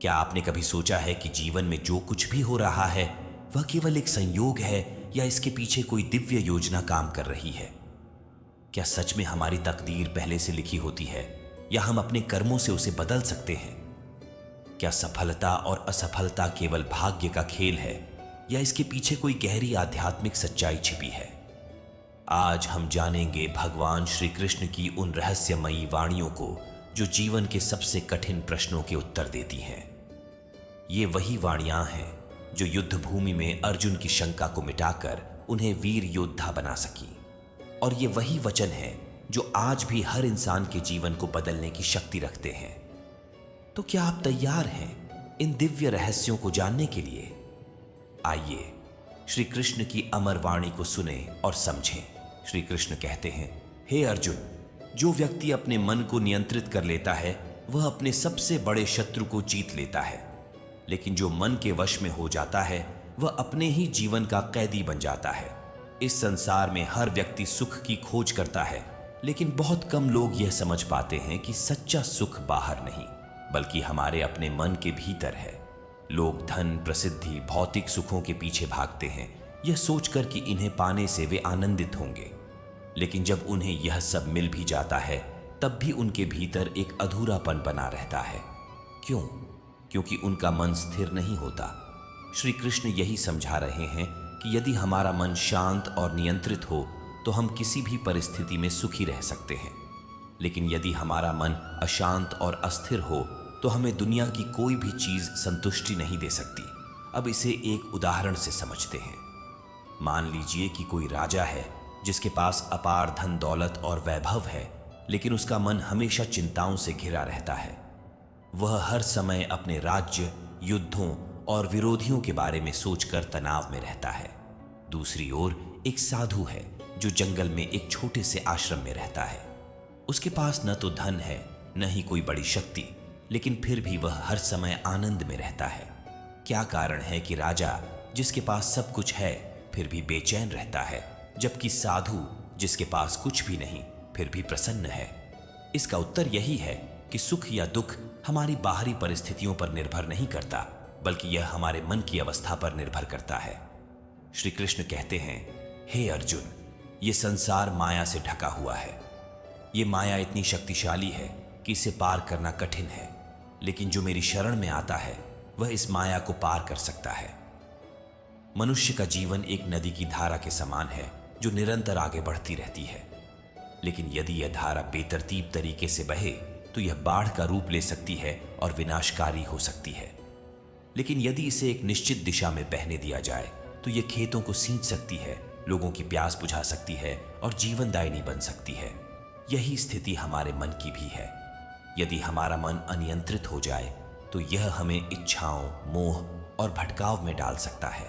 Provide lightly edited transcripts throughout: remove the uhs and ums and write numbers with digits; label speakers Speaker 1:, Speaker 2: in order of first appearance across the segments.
Speaker 1: क्या आपने कभी सोचा है कि जीवन में जो कुछ भी हो रहा है वह केवल एक संयोग है या इसके पीछे कोई दिव्य योजना काम कर रही है? क्या सच में हमारी तकदीर पहले से लिखी होती है या हम अपने कर्मों से उसे बदल सकते हैं? क्या सफलता और असफलता केवल भाग्य का खेल है या इसके पीछे कोई गहरी आध्यात्मिक सच्चाई छिपी है? आज हम जानेंगे भगवान श्री कृष्ण की उन रहस्यमयी वाणियों को जो जीवन के सबसे कठिन प्रश्नों के उत्तर देती हैं। ये वही वाणियां हैं जो युद्ध भूमि में अर्जुन की शंका को मिटाकर उन्हें वीर योद्धा बना सकी, और ये वही वचन है जो आज भी हर इंसान के जीवन को बदलने की शक्ति रखते हैं। तो क्या आप तैयार हैं इन दिव्य रहस्यों को जानने के लिए? आइए श्री कृष्ण की अमर वाणी को सुने और समझें। श्री कृष्ण कहते हैं, हे अर्जुन, जो व्यक्ति अपने मन को नियंत्रित कर लेता है वह अपने सबसे बड़े शत्रु को जीत लेता है, लेकिन जो मन के वश में हो जाता है वह अपने ही जीवन का कैदी बन जाता है। इस संसार में हर व्यक्ति सुख की खोज करता है, लेकिन बहुत कम लोग यह समझ पाते हैं कि सच्चा सुख बाहर नहीं बल्कि हमारे अपने मन के भीतर है। लोग धन, प्रसिद्धि, भौतिक सुखों के पीछे भागते हैं यह सोचकर कि इन्हें पाने से वे आनंदित होंगे, लेकिन जब उन्हें यह सब मिल भी जाता है तब भी उनके भीतर एक अधूरापन बना रहता है। क्यों? क्योंकि उनका मन स्थिर नहीं होता। श्री कृष्ण यही समझा रहे हैं कि यदि हमारा मन शांत और नियंत्रित हो तो हम किसी भी परिस्थिति में सुखी रह सकते हैं, लेकिन यदि हमारा मन अशांत और अस्थिर हो तो हमें दुनिया की कोई भी चीज संतुष्टि नहीं दे सकती। अब इसे एक उदाहरण से समझते हैं। मान लीजिए कि कोई राजा है जिसके पास अपार धन दौलत और वैभव है, लेकिन उसका मन हमेशा चिंताओं से घिरा रहता है। वह हर समय अपने राज्य, युद्धों और विरोधियों के बारे में सोचकर तनाव में रहता है। दूसरी ओर एक साधु है जो जंगल में एक छोटे से आश्रम में रहता है। उसके पास न तो धन है न ही कोई बड़ी शक्ति, लेकिन फिर भी वह हर समय आनंद में रहता है। क्या कारण है कि राजा जिसके पास सब कुछ है फिर भी बेचैन रहता है, जबकि साधु जिसके पास कुछ भी नहीं फिर भी प्रसन्न है? इसका उत्तर यही है कि सुख या दुख हमारी बाहरी परिस्थितियों पर निर्भर नहीं करता, बल्कि यह हमारे मन की अवस्था पर निर्भर करता है। श्री कृष्ण कहते हैं, हे अर्जुन, ये संसार माया से ढका हुआ है। ये माया इतनी शक्तिशाली है कि इसे पार करना कठिन है, लेकिन जो मेरी शरण में आता है वह इस माया को पार कर सकता है। मनुष्य का जीवन एक नदी की धारा के समान है जो निरंतर आगे बढ़ती रहती है, लेकिन यदि यह धारा बेतरतीब तरीके से बहे तो यह बाढ़ का रूप ले सकती है और विनाशकारी हो सकती है। लेकिन यदि इसे एक निश्चित दिशा में बहने दिया जाए तो यह खेतों को सींच सकती है, लोगों की प्यास बुझा सकती है और जीवनदायिनी बन सकती है। यही स्थिति हमारे मन की भी है। यदि हमारा मन अनियंत्रित हो जाए तो यह हमें इच्छाओं, मोह और भटकाव में डाल सकता है,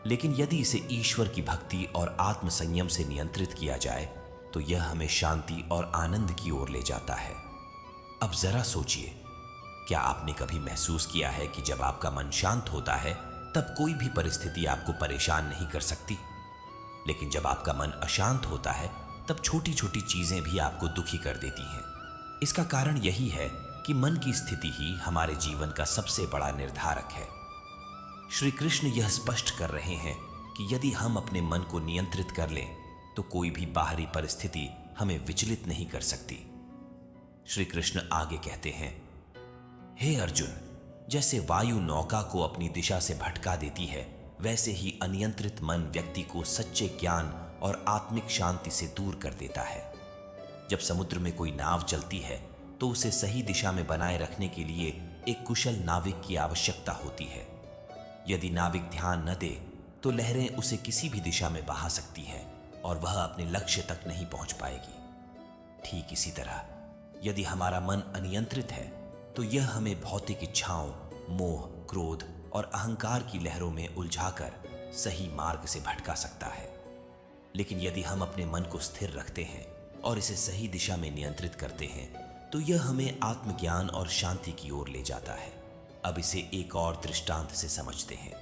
Speaker 1: लेकिन यदि इसे ईश्वर की भक्ति और आत्म संयम से नियंत्रित किया जाए तो यह हमें शांति और आनंद की ओर ले जाता है। अब जरा सोचिए, क्या आपने कभी महसूस किया है कि जब आपका मन शांत होता है तब कोई भी परिस्थिति आपको परेशान नहीं कर सकती, लेकिन जब आपका मन अशांत होता है तब छोटी छोटी चीजें भी आपको दुखी कर देती हैं। इसका कारण यही है कि मन की स्थिति ही हमारे जीवन का सबसे बड़ा निर्धारक है। श्री कृष्ण यह स्पष्ट कर रहे हैं कि यदि हम अपने मन को नियंत्रित कर लें तो कोई भी बाहरी परिस्थिति हमें विचलित नहीं कर सकती। श्री कृष्ण आगे कहते हैं, हे अर्जुन, जैसे वायु नौका को अपनी दिशा से भटका देती है, वैसे ही अनियंत्रित मन व्यक्ति को सच्चे ज्ञान और आत्मिक शांति से दूर कर देता है। जब समुद्र में कोई नाव चलती है तो उसे सही दिशा में बनाए रखने के लिए एक कुशल नाविक की आवश्यकता होती है। यदि नाविक ध्यान न दे तो लहरें उसे किसी भी दिशा में बहा सकती हैं और वह अपने लक्ष्य तक नहीं पहुंच पाएगी। ठीक इसी तरह यदि हमारा मन अनियंत्रित है तो यह हमें भौतिक इच्छाओं, मोह, क्रोध और अहंकार की लहरों में उलझाकर सही मार्ग से भटका सकता है। लेकिन यदि हम अपने मन को स्थिर रखते हैं और इसे सही दिशा में नियंत्रित करते हैं तो यह हमें आत्मज्ञान और शांति की ओर ले जाता है। अब इसे एक और दृष्टांत से समझते हैं।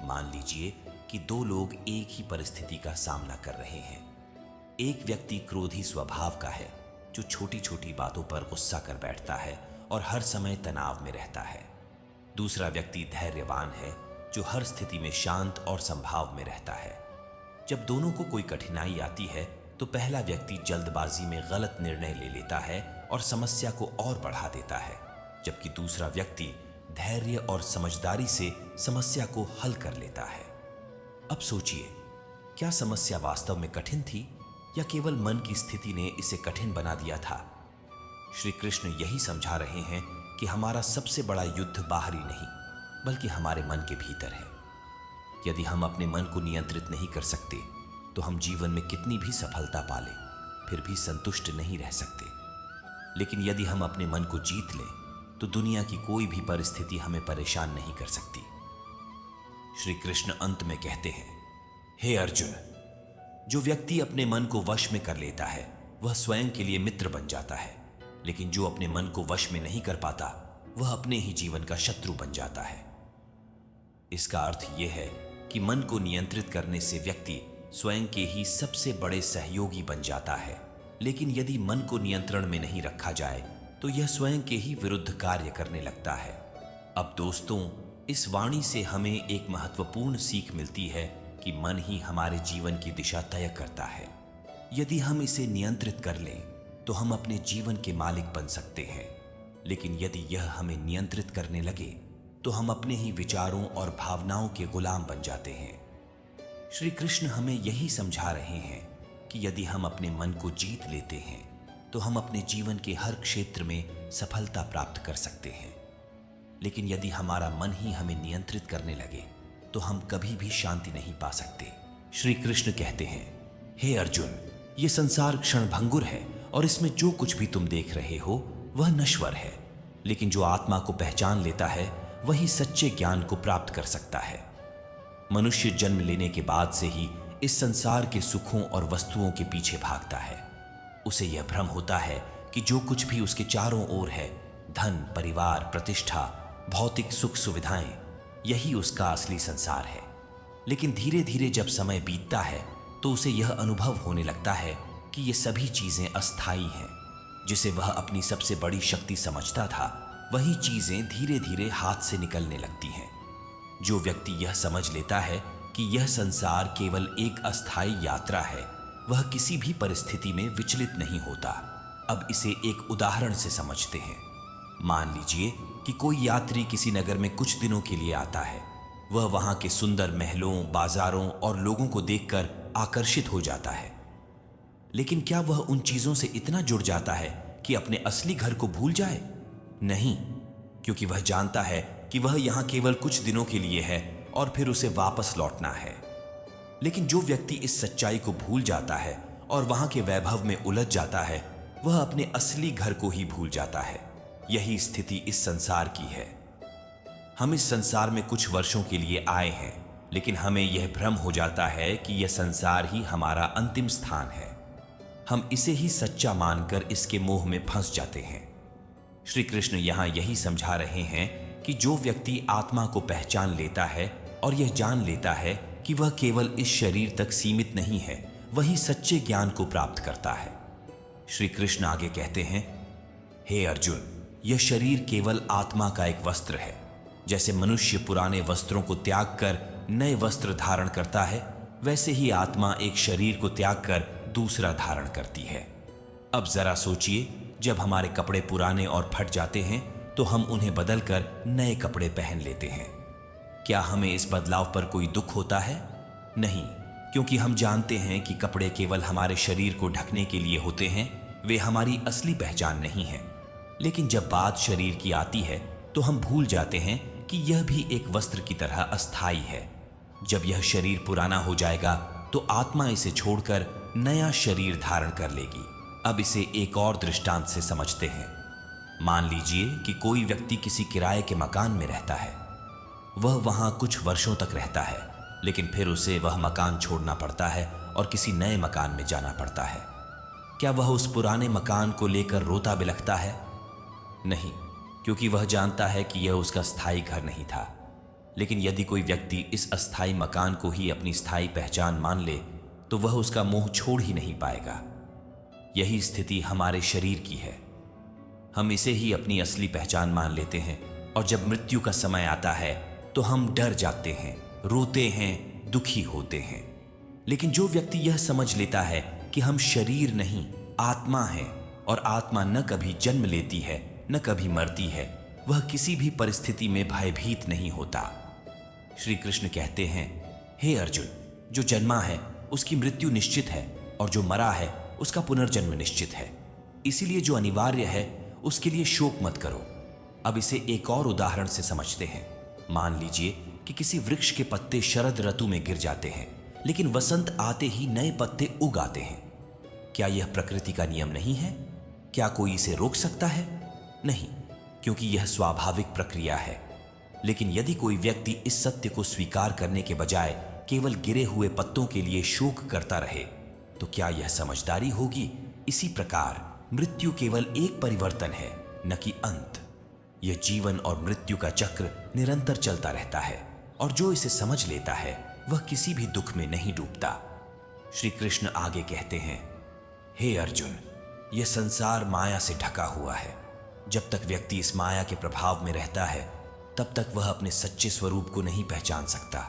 Speaker 1: मान लीजिए कि दो लोग एक ही परिस्थिति का सामना कर रहे हैं। एक व्यक्ति क्रोधी स्वभाव का है जो छोटी छोटी बातों पर गुस्सा कर बैठता है और हर समय तनाव में रहता है। दूसरा व्यक्ति धैर्यवान है, जो हर स्थिति में शांत और संभाव में रहता है। जब दोनों को कोई कठिनाई आती है तो पहला व्यक्ति जल्दबाजी में गलत निर्णय ले लेता है और समस्या को और बढ़ा देता है, जबकि दूसरा व्यक्ति धैर्य और समझदारी से समस्या को हल कर लेता है। अब सोचिए, क्या समस्या वास्तव में कठिन थी या केवल मन की स्थिति ने इसे कठिन बना दिया था? श्री कृष्ण यही समझा रहे हैं कि हमारा सबसे बड़ा युद्ध बाहरी नहीं, बल्कि हमारे मन के भीतर है। यदि हम अपने मन को नियंत्रित नहीं कर सकते तो हम जीवन में कितनी भी सफलता पालें, फिर भी संतुष्ट नहीं रह सकते। लेकिन यदि हम अपने मन को जीत लें तो दुनिया की कोई भी परिस्थिति हमें परेशान नहीं कर सकती। श्री कृष्ण अंत में कहते हैं, हे अर्जुन, जो व्यक्ति अपने मन को वश में कर लेता है वह स्वयं के लिए मित्र बन जाता है, लेकिन जो अपने मन को वश में नहीं कर पाता वह अपने ही जीवन का शत्रु बन जाता है। इसका अर्थ यह है कि मन को नियंत्रित करने से व्यक्ति स्वयं के ही सबसे बड़े सहयोगी बन जाता है, लेकिन यदि मन को नियंत्रण में नहीं रखा जाए तो यह स्वयं के ही विरुद्ध कार्य करने लगता है। अब दोस्तों, इस वाणी से हमें एक महत्वपूर्ण सीख मिलती है कि मन ही हमारे जीवन की दिशा तय करता है। यदि हम इसे नियंत्रित कर लें तो हम अपने जीवन के मालिक बन सकते हैं, लेकिन यदि यह हमें नियंत्रित करने लगे तो हम अपने ही विचारों और भावनाओं के गुलाम बन जाते हैं। श्री कृष्ण हमें यही समझा रहे हैं कि यदि हम अपने मन को जीत लेते हैं तो हम अपने जीवन के हर क्षेत्र में सफलता प्राप्त कर सकते हैं, लेकिन यदि हमारा मन ही हमें नियंत्रित करने लगे तो हम कभी भी शांति नहीं पा सकते। श्री कृष्ण कहते हैं, हे अर्जुन, ये संसार क्षणभंगुर है और इसमें जो कुछ भी तुम देख रहे हो वह नश्वर है, लेकिन जो आत्मा को पहचान लेता है वही सच्चे ज्ञान को प्राप्त कर सकता है। मनुष्य जन्म लेने के बाद से ही इस संसार के सुखों और वस्तुओं के पीछे भागता है। उसे यह भ्रम होता है कि जो कुछ भी उसके चारों ओर है, धन, परिवार, प्रतिष्ठा, भौतिक सुख सुविधाएं, यही उसका असली संसार है। लेकिन धीरे धीरे जब समय बीतता है तो उसे यह अनुभव होने लगता है कि ये सभी चीजें अस्थायी हैं। जिसे वह अपनी सबसे बड़ी शक्ति समझता था, वही चीजें धीरे धीरे हाथ से निकलने लगती हैं। जो व्यक्ति यह समझ लेता है कि यह संसार केवल एक अस्थायी यात्रा है, वह किसी भी परिस्थिति में विचलित नहीं होता। अब इसे एक उदाहरण से समझते हैं। मान लीजिए कि कोई यात्री किसी नगर में कुछ दिनों के लिए आता है। वह वहां के सुंदर महलों, बाजारों और लोगों को देखकर आकर्षित हो जाता है, लेकिन क्या वह उन चीजों से इतना जुड़ जाता है कि अपने असली घर को भूल जाए? नहीं, क्योंकि वह जानता है कि वह यहां केवल कुछ दिनों के लिए है और फिर उसे वापस लौटना है। लेकिन जो व्यक्ति इस सच्चाई को भूल जाता है और वहां के वैभव में उलझ जाता है, वह अपने असली घर को ही भूल जाता है। यही स्थिति इस संसार की है। हम इस संसार में कुछ वर्षों के लिए आए हैं, लेकिन हमें यह भ्रम हो जाता है कि यह संसार ही हमारा अंतिम स्थान है। हम इसे ही सच्चा मानकर इसके मोह में फंस जाते हैं। श्री कृष्ण यहां यही समझा रहे हैं कि जो व्यक्ति आत्मा को पहचान लेता है और यह जान लेता है कि वह केवल इस शरीर तक सीमित नहीं है, वही सच्चे ज्ञान को प्राप्त करता है। श्री कृष्ण आगे कहते हैं, हे अर्जुन, यह शरीर केवल आत्मा का एक वस्त्र है। जैसे मनुष्य पुराने वस्त्रों को त्याग कर नए वस्त्र धारण करता है, वैसे ही आत्मा एक शरीर को त्याग कर दूसरा धारण करती है। अब जरा सोचिए, जब हमारे कपड़े पुराने और फट जाते हैं तो हम उन्हें बदलकर नए कपड़े पहन लेते हैं। क्या हमें इस बदलाव पर कोई दुख होता है? नहीं, क्योंकि हम जानते हैं कि कपड़े केवल हमारे शरीर को ढकने के लिए होते हैं, वे हमारी असली पहचान नहीं है। लेकिन जब बात शरीर की आती है तो हम भूल जाते हैं कि यह भी एक वस्त्र की तरह अस्थायी है। जब यह शरीर पुराना हो जाएगा तो आत्मा इसे छोड़कर नया शरीर धारण कर लेगी। अब इसे एक और दृष्टांत से समझते हैं। मान लीजिए कि कोई व्यक्ति किसी किराए के मकान में रहता है। वह वहां कुछ वर्षों तक रहता है, लेकिन फिर उसे वह मकान छोड़ना पड़ता है और किसी नए मकान में जाना पड़ता है। क्या वह उस पुराने मकान को लेकर रोता बिलखता है? नहीं, क्योंकि वह जानता है कि यह उसका स्थायी घर नहीं था। लेकिन यदि कोई व्यक्ति इस अस्थायी मकान को ही अपनी स्थायी पहचान मान ले तो वह उसका मोह छोड़ ही नहीं पाएगा। यही स्थिति हमारे शरीर की है। हम इसे ही अपनी असली पहचान मान लेते हैं, और जब मृत्यु का समय आता है तो हम डर जाते हैं, रोते हैं, दुखी होते हैं। लेकिन जो व्यक्ति यह समझ लेता है कि हम शरीर नहीं आत्मा हैं और आत्मा न कभी जन्म लेती है न कभी मरती है, वह किसी भी परिस्थिति में भयभीत नहीं होता। श्री कृष्ण कहते हैं, हे अर्जुन, जो जन्मा है उसकी मृत्यु निश्चित है और जो मरा है उसका पुनर्जन्म निश्चित है। इसीलिए जो अनिवार्य है उसके लिए शोक मत करो। अब इसे एक और उदाहरण से समझते हैं। मान लीजिए कि किसी वृक्ष के पत्ते शरद ऋतु में गिर जाते हैं, लेकिन वसंत आते ही नए पत्ते उग आते हैं। क्या यह प्रकृति का नियम नहीं है? क्या कोई इसे रोक सकता है? नहीं, क्योंकि यह स्वाभाविक प्रक्रिया है। लेकिन यदि कोई व्यक्ति इस सत्य को स्वीकार करने के बजाय केवल गिरे हुए पत्तों के लिए शोक करता रहे, तो क्या यह समझदारी होगी? इसी प्रकार मृत्यु केवल एक परिवर्तन है, न कि अंत। यह जीवन और मृत्यु का चक्र निरंतर चलता रहता है और जो इसे समझ लेता है वह किसी भी दुख में नहीं डूबता। श्री कृष्ण आगे कहते हैं, हे अर्जुन, यह संसार माया से ढका हुआ है। जब तक व्यक्ति इस माया के प्रभाव में रहता है तब तक वह अपने सच्चे स्वरूप को नहीं पहचान सकता।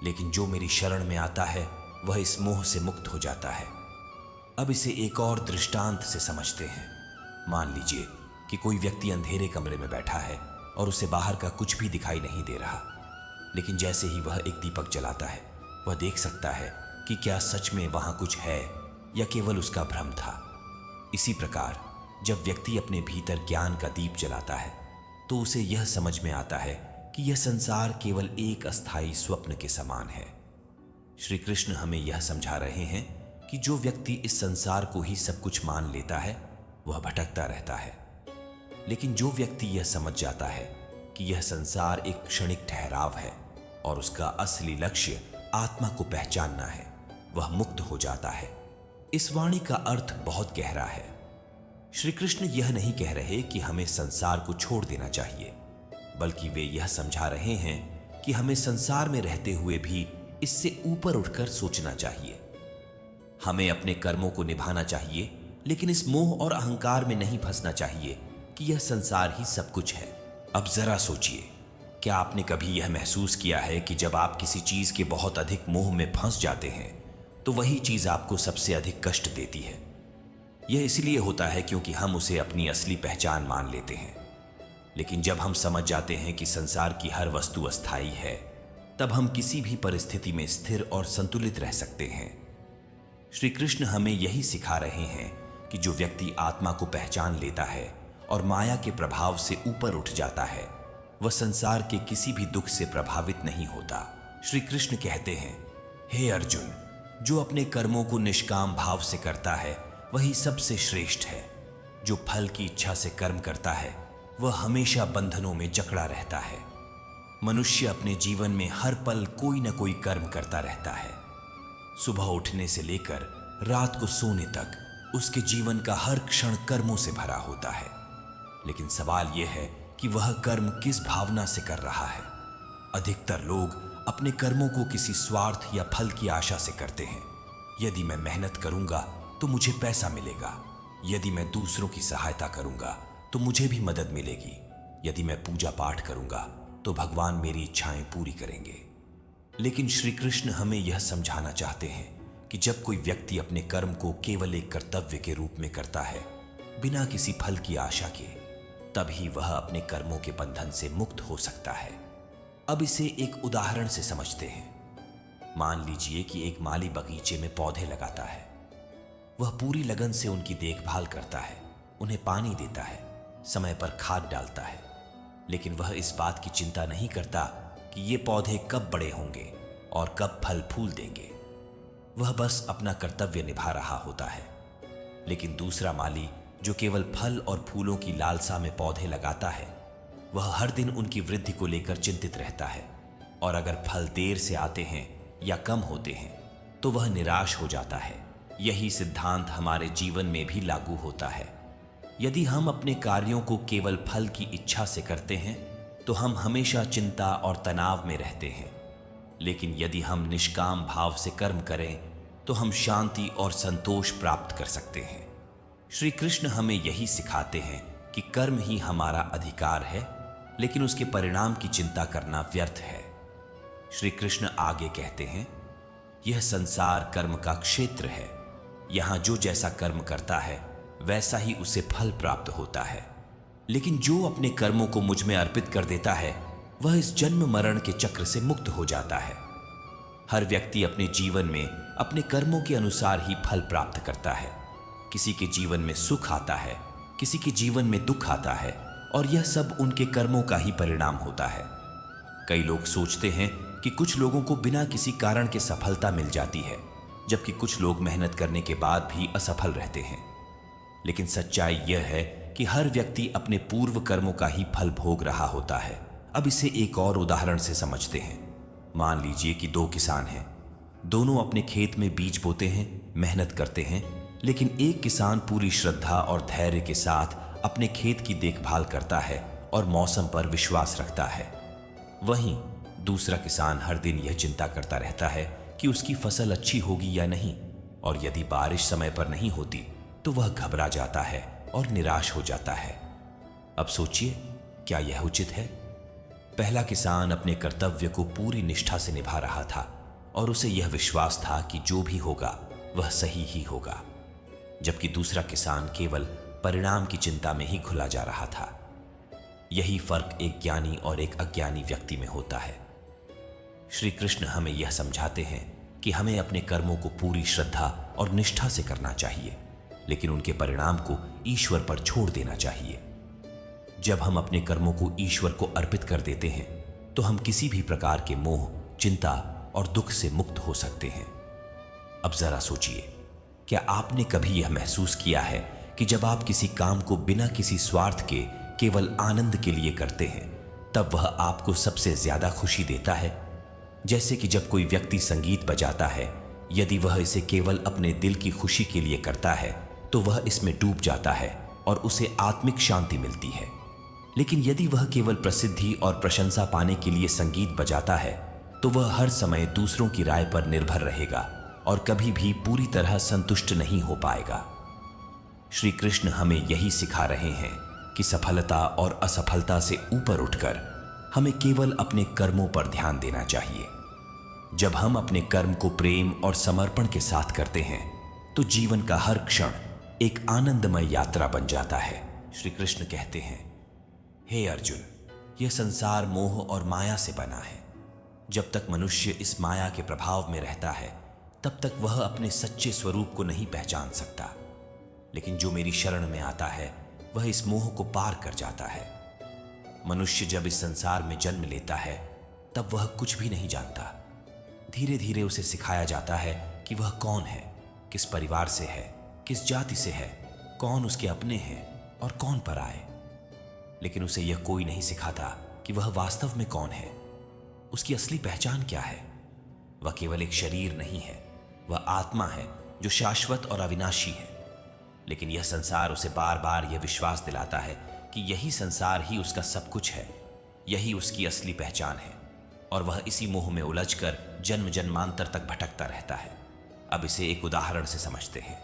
Speaker 1: लेकिन जो मेरी शरण में आता है वह इस मोह से मुक्त हो जाता है। अब इसे एक और दृष्टांत से समझते हैं। मान लीजिए कि कोई व्यक्ति अंधेरे कमरे में बैठा है और उसे बाहर का कुछ भी दिखाई नहीं दे रहा, लेकिन जैसे ही वह एक दीपक जलाता है वह देख सकता है कि क्या सच में वहां कुछ है या केवल उसका भ्रम था। इसी प्रकार जब व्यक्ति अपने भीतर ज्ञान का दीप जलाता है तो उसे यह समझ में आता है कि यह संसार केवल एक अस्थायी स्वप्न के समान है। श्री कृष्ण हमें यह समझा रहे हैं कि जो व्यक्ति इस संसार को ही सब कुछ मान लेता है वह भटकता रहता है। लेकिन जो व्यक्ति यह समझ जाता है कि यह संसार एक क्षणिक ठहराव है और उसका असली लक्ष्य आत्मा को पहचानना है, वह मुक्त हो जाता है। इस वाणी का अर्थ बहुत गहरा है। श्री कृष्ण यह नहीं कह रहे कि हमें संसार को छोड़ देना चाहिए, बल्कि वे यह समझा रहे हैं कि हमें संसार में रहते हुए भी इससे ऊपर उठकर सोचना चाहिए। हमें अपने कर्मों को निभाना चाहिए, लेकिन इस मोह और अहंकार में नहीं फंसना चाहिए कि यह संसार ही सब कुछ है। अब जरा सोचिए, क्या आपने कभी यह महसूस किया है कि जब आप किसी चीज के बहुत अधिक मोह में फंस जाते हैं तो वही चीज आपको सबसे अधिक कष्ट देती है? यह इसलिए होता है क्योंकि हम उसे अपनी असली पहचान मान लेते हैं। लेकिन जब हम समझ जाते हैं कि संसार की हर वस्तु अस्थायी है, तब हम किसी भी परिस्थिति में स्थिर और संतुलित रह सकते हैं। श्री कृष्ण हमें यही सिखा रहे हैं कि जो व्यक्ति आत्मा को पहचान लेता है और माया के प्रभाव से ऊपर उठ जाता है, वह संसार के किसी भी दुख से प्रभावित नहीं होता। श्री कृष्ण कहते हैं, हे अर्जुन, जो अपने कर्मों को निष्काम भाव से करता है वही सबसे श्रेष्ठ है। जो फल की इच्छा से कर्म करता है वह हमेशा बंधनों में जकड़ा रहता है। मनुष्य अपने जीवन में हर पल कोई न कोई कर्म करता रहता है। सुबह उठने से लेकर रात को सोने तक उसके जीवन का हर क्षण कर्मों से भरा होता है। लेकिन सवाल यह है कि वह कर्म किस भावना से कर रहा है। अधिकतर लोग अपने कर्मों को किसी स्वार्थ या फल की आशा से करते हैं। यदि मैं मेहनत करूंगा तो मुझे पैसा मिलेगा, यदि मैं दूसरों की सहायता करूंगा तो मुझे भी मदद मिलेगी, यदि मैं पूजा पाठ करूंगा तो भगवान मेरी इच्छाएं पूरी करेंगे। लेकिन श्री कृष्ण हमें यह समझाना चाहते हैं कि जब कोई व्यक्ति अपने कर्म को केवल एक कर्तव्य के रूप में करता है, बिना किसी फल की आशा के, तभी वह अपने कर्मों के बंधन से मुक्त हो सकता है। अब इसे एक उदाहरण से समझते हैं। मान लीजिए कि एक माली बगीचे में पौधे लगाता है। वह पूरी लगन से उनकी देखभाल करता है, उन्हें पानी देता है, समय पर खाद डालता है। लेकिन वह इस बात की चिंता नहीं करता कि ये पौधे कब बड़े होंगे और कब फल फूल देंगे। वह बस अपना कर्तव्य निभा रहा होता है। लेकिन दूसरा माली जो केवल फल और फूलों की लालसा में पौधे लगाता है, वह हर दिन उनकी वृद्धि को लेकर चिंतित रहता है, और अगर फल देर से आते हैं या कम होते हैं तो वह निराश हो जाता है। यही सिद्धांत हमारे जीवन में भी लागू होता है। यदि हम अपने कार्यों को केवल फल की इच्छा से करते हैं तो हम हमेशा चिंता और तनाव में रहते हैं। लेकिन यदि हम निष्काम भाव से कर्म करें तो हम शांति और संतोष प्राप्त कर सकते हैं। श्री कृष्ण हमें यही सिखाते हैं कि कर्म ही हमारा अधिकार है, लेकिन उसके परिणाम की चिंता करना व्यर्थ है। श्री कृष्ण आगे कहते हैं, यह संसार कर्म का क्षेत्र है। यहां जो जैसा कर्म करता है वैसा ही उसे फल प्राप्त होता है। लेकिन जो अपने कर्मों को मुझ में अर्पित कर देता है वह इस जन्म मरण के चक्र से मुक्त हो जाता है। हर व्यक्ति अपने जीवन में अपने कर्मों के अनुसार ही फल प्राप्त करता है। किसी के जीवन में सुख आता है, किसी के जीवन में दुख आता है, और यह सब उनके कर्मों का ही परिणाम होता है। कई लोग सोचते हैं कि कुछ लोगों को बिना किसी कारण के सफलता मिल जाती है, जबकि कुछ लोग मेहनत करने के बाद भी असफल रहते हैं। लेकिन सच्चाई यह है कि हर व्यक्ति अपने पूर्व कर्मों का ही फल भोग रहा होता है। अब इसे एक और उदाहरण से समझते हैं। मान लीजिए कि दो किसान हैं। दोनों अपने खेत में बीज बोते हैं, मेहनत करते हैं, लेकिन एक किसान पूरी श्रद्धा और धैर्य के साथ अपने खेत की देखभाल करता है और मौसम पर विश्वास रखता है। वहीं दूसरा किसान हर दिन यह चिंता करता रहता है कि उसकी फसल अच्छी होगी या नहीं, और यदि बारिश समय पर नहीं होती तो वह घबरा जाता है और निराश हो जाता है। अब सोचिए, क्या यह उचित है? पहला किसान अपने कर्तव्य को पूरी निष्ठा से निभा रहा था और उसे यह विश्वास था कि जो भी होगा वह सही ही होगा, जबकि दूसरा किसान केवल परिणाम की चिंता में ही घुला जा रहा था। यही फर्क एक ज्ञानी और एक अज्ञानी व्यक्ति में होता है। श्री कृष्ण हमें यह समझाते हैं कि हमें अपने कर्मों को पूरी श्रद्धा और निष्ठा से करना चाहिए, लेकिन उनके परिणाम को ईश्वर पर छोड़ देना चाहिए। जब हम अपने कर्मों को ईश्वर को अर्पित कर देते हैं तो हम किसी भी प्रकार के मोह, चिंता और दुख से मुक्त हो सकते हैं। अब जरा सोचिए, क्या आपने कभी यह महसूस किया है कि जब आप किसी काम को बिना किसी स्वार्थ के केवल आनंद के लिए करते हैं तब वह आपको सबसे ज्यादा खुशी देता है? जैसे कि जब कोई व्यक्ति संगीत बजाता है, यदि वह इसे केवल अपने दिल की खुशी के लिए करता है तो वह इसमें डूब जाता है और उसे आत्मिक शांति मिलती है। लेकिन यदि वह केवल प्रसिद्धि और प्रशंसा पाने के लिए संगीत बजाता है तो वह हर समय दूसरों की राय पर निर्भर रहेगा और कभी भी पूरी तरह संतुष्ट नहीं हो पाएगा। श्री कृष्ण हमें यही सिखा रहे हैं कि सफलता और असफलता से ऊपर उठकर हमें केवल अपने कर्मों पर ध्यान देना चाहिए। जब हम अपने कर्म को प्रेम और समर्पण के साथ करते हैं तो जीवन का हर क्षण एक आनंदमय यात्रा बन जाता है। श्री कृष्ण कहते हैं, हे अर्जुन, यह संसार मोह और माया से बना है। जब तक मनुष्य इस माया के प्रभाव में रहता है तब तक वह अपने सच्चे स्वरूप को नहीं पहचान सकता। लेकिन जो मेरी शरण में आता है वह इस मोह को पार कर जाता है। मनुष्य जब इस संसार में जन्म लेता है तब वह कुछ भी नहीं जानता। धीरे धीरे उसे सिखाया जाता है कि वह कौन है, किस परिवार से है, किस जाति से है, कौन उसके अपने हैं और कौन पराए। लेकिन उसे यह कोई नहीं सिखाता कि वह वास्तव में कौन है, उसकी असली पहचान क्या है। वह केवल एक शरीर नहीं है, वह आत्मा है जो शाश्वत और अविनाशी है। लेकिन यह संसार उसे बार बार यह विश्वास दिलाता है कि यही संसार ही उसका सब कुछ है, यही उसकी असली पहचान है, और वह इसी मोह में उलझकर जन्म जन्मांतर तक भटकता रहता है। अब इसे एक उदाहरण से समझते हैं।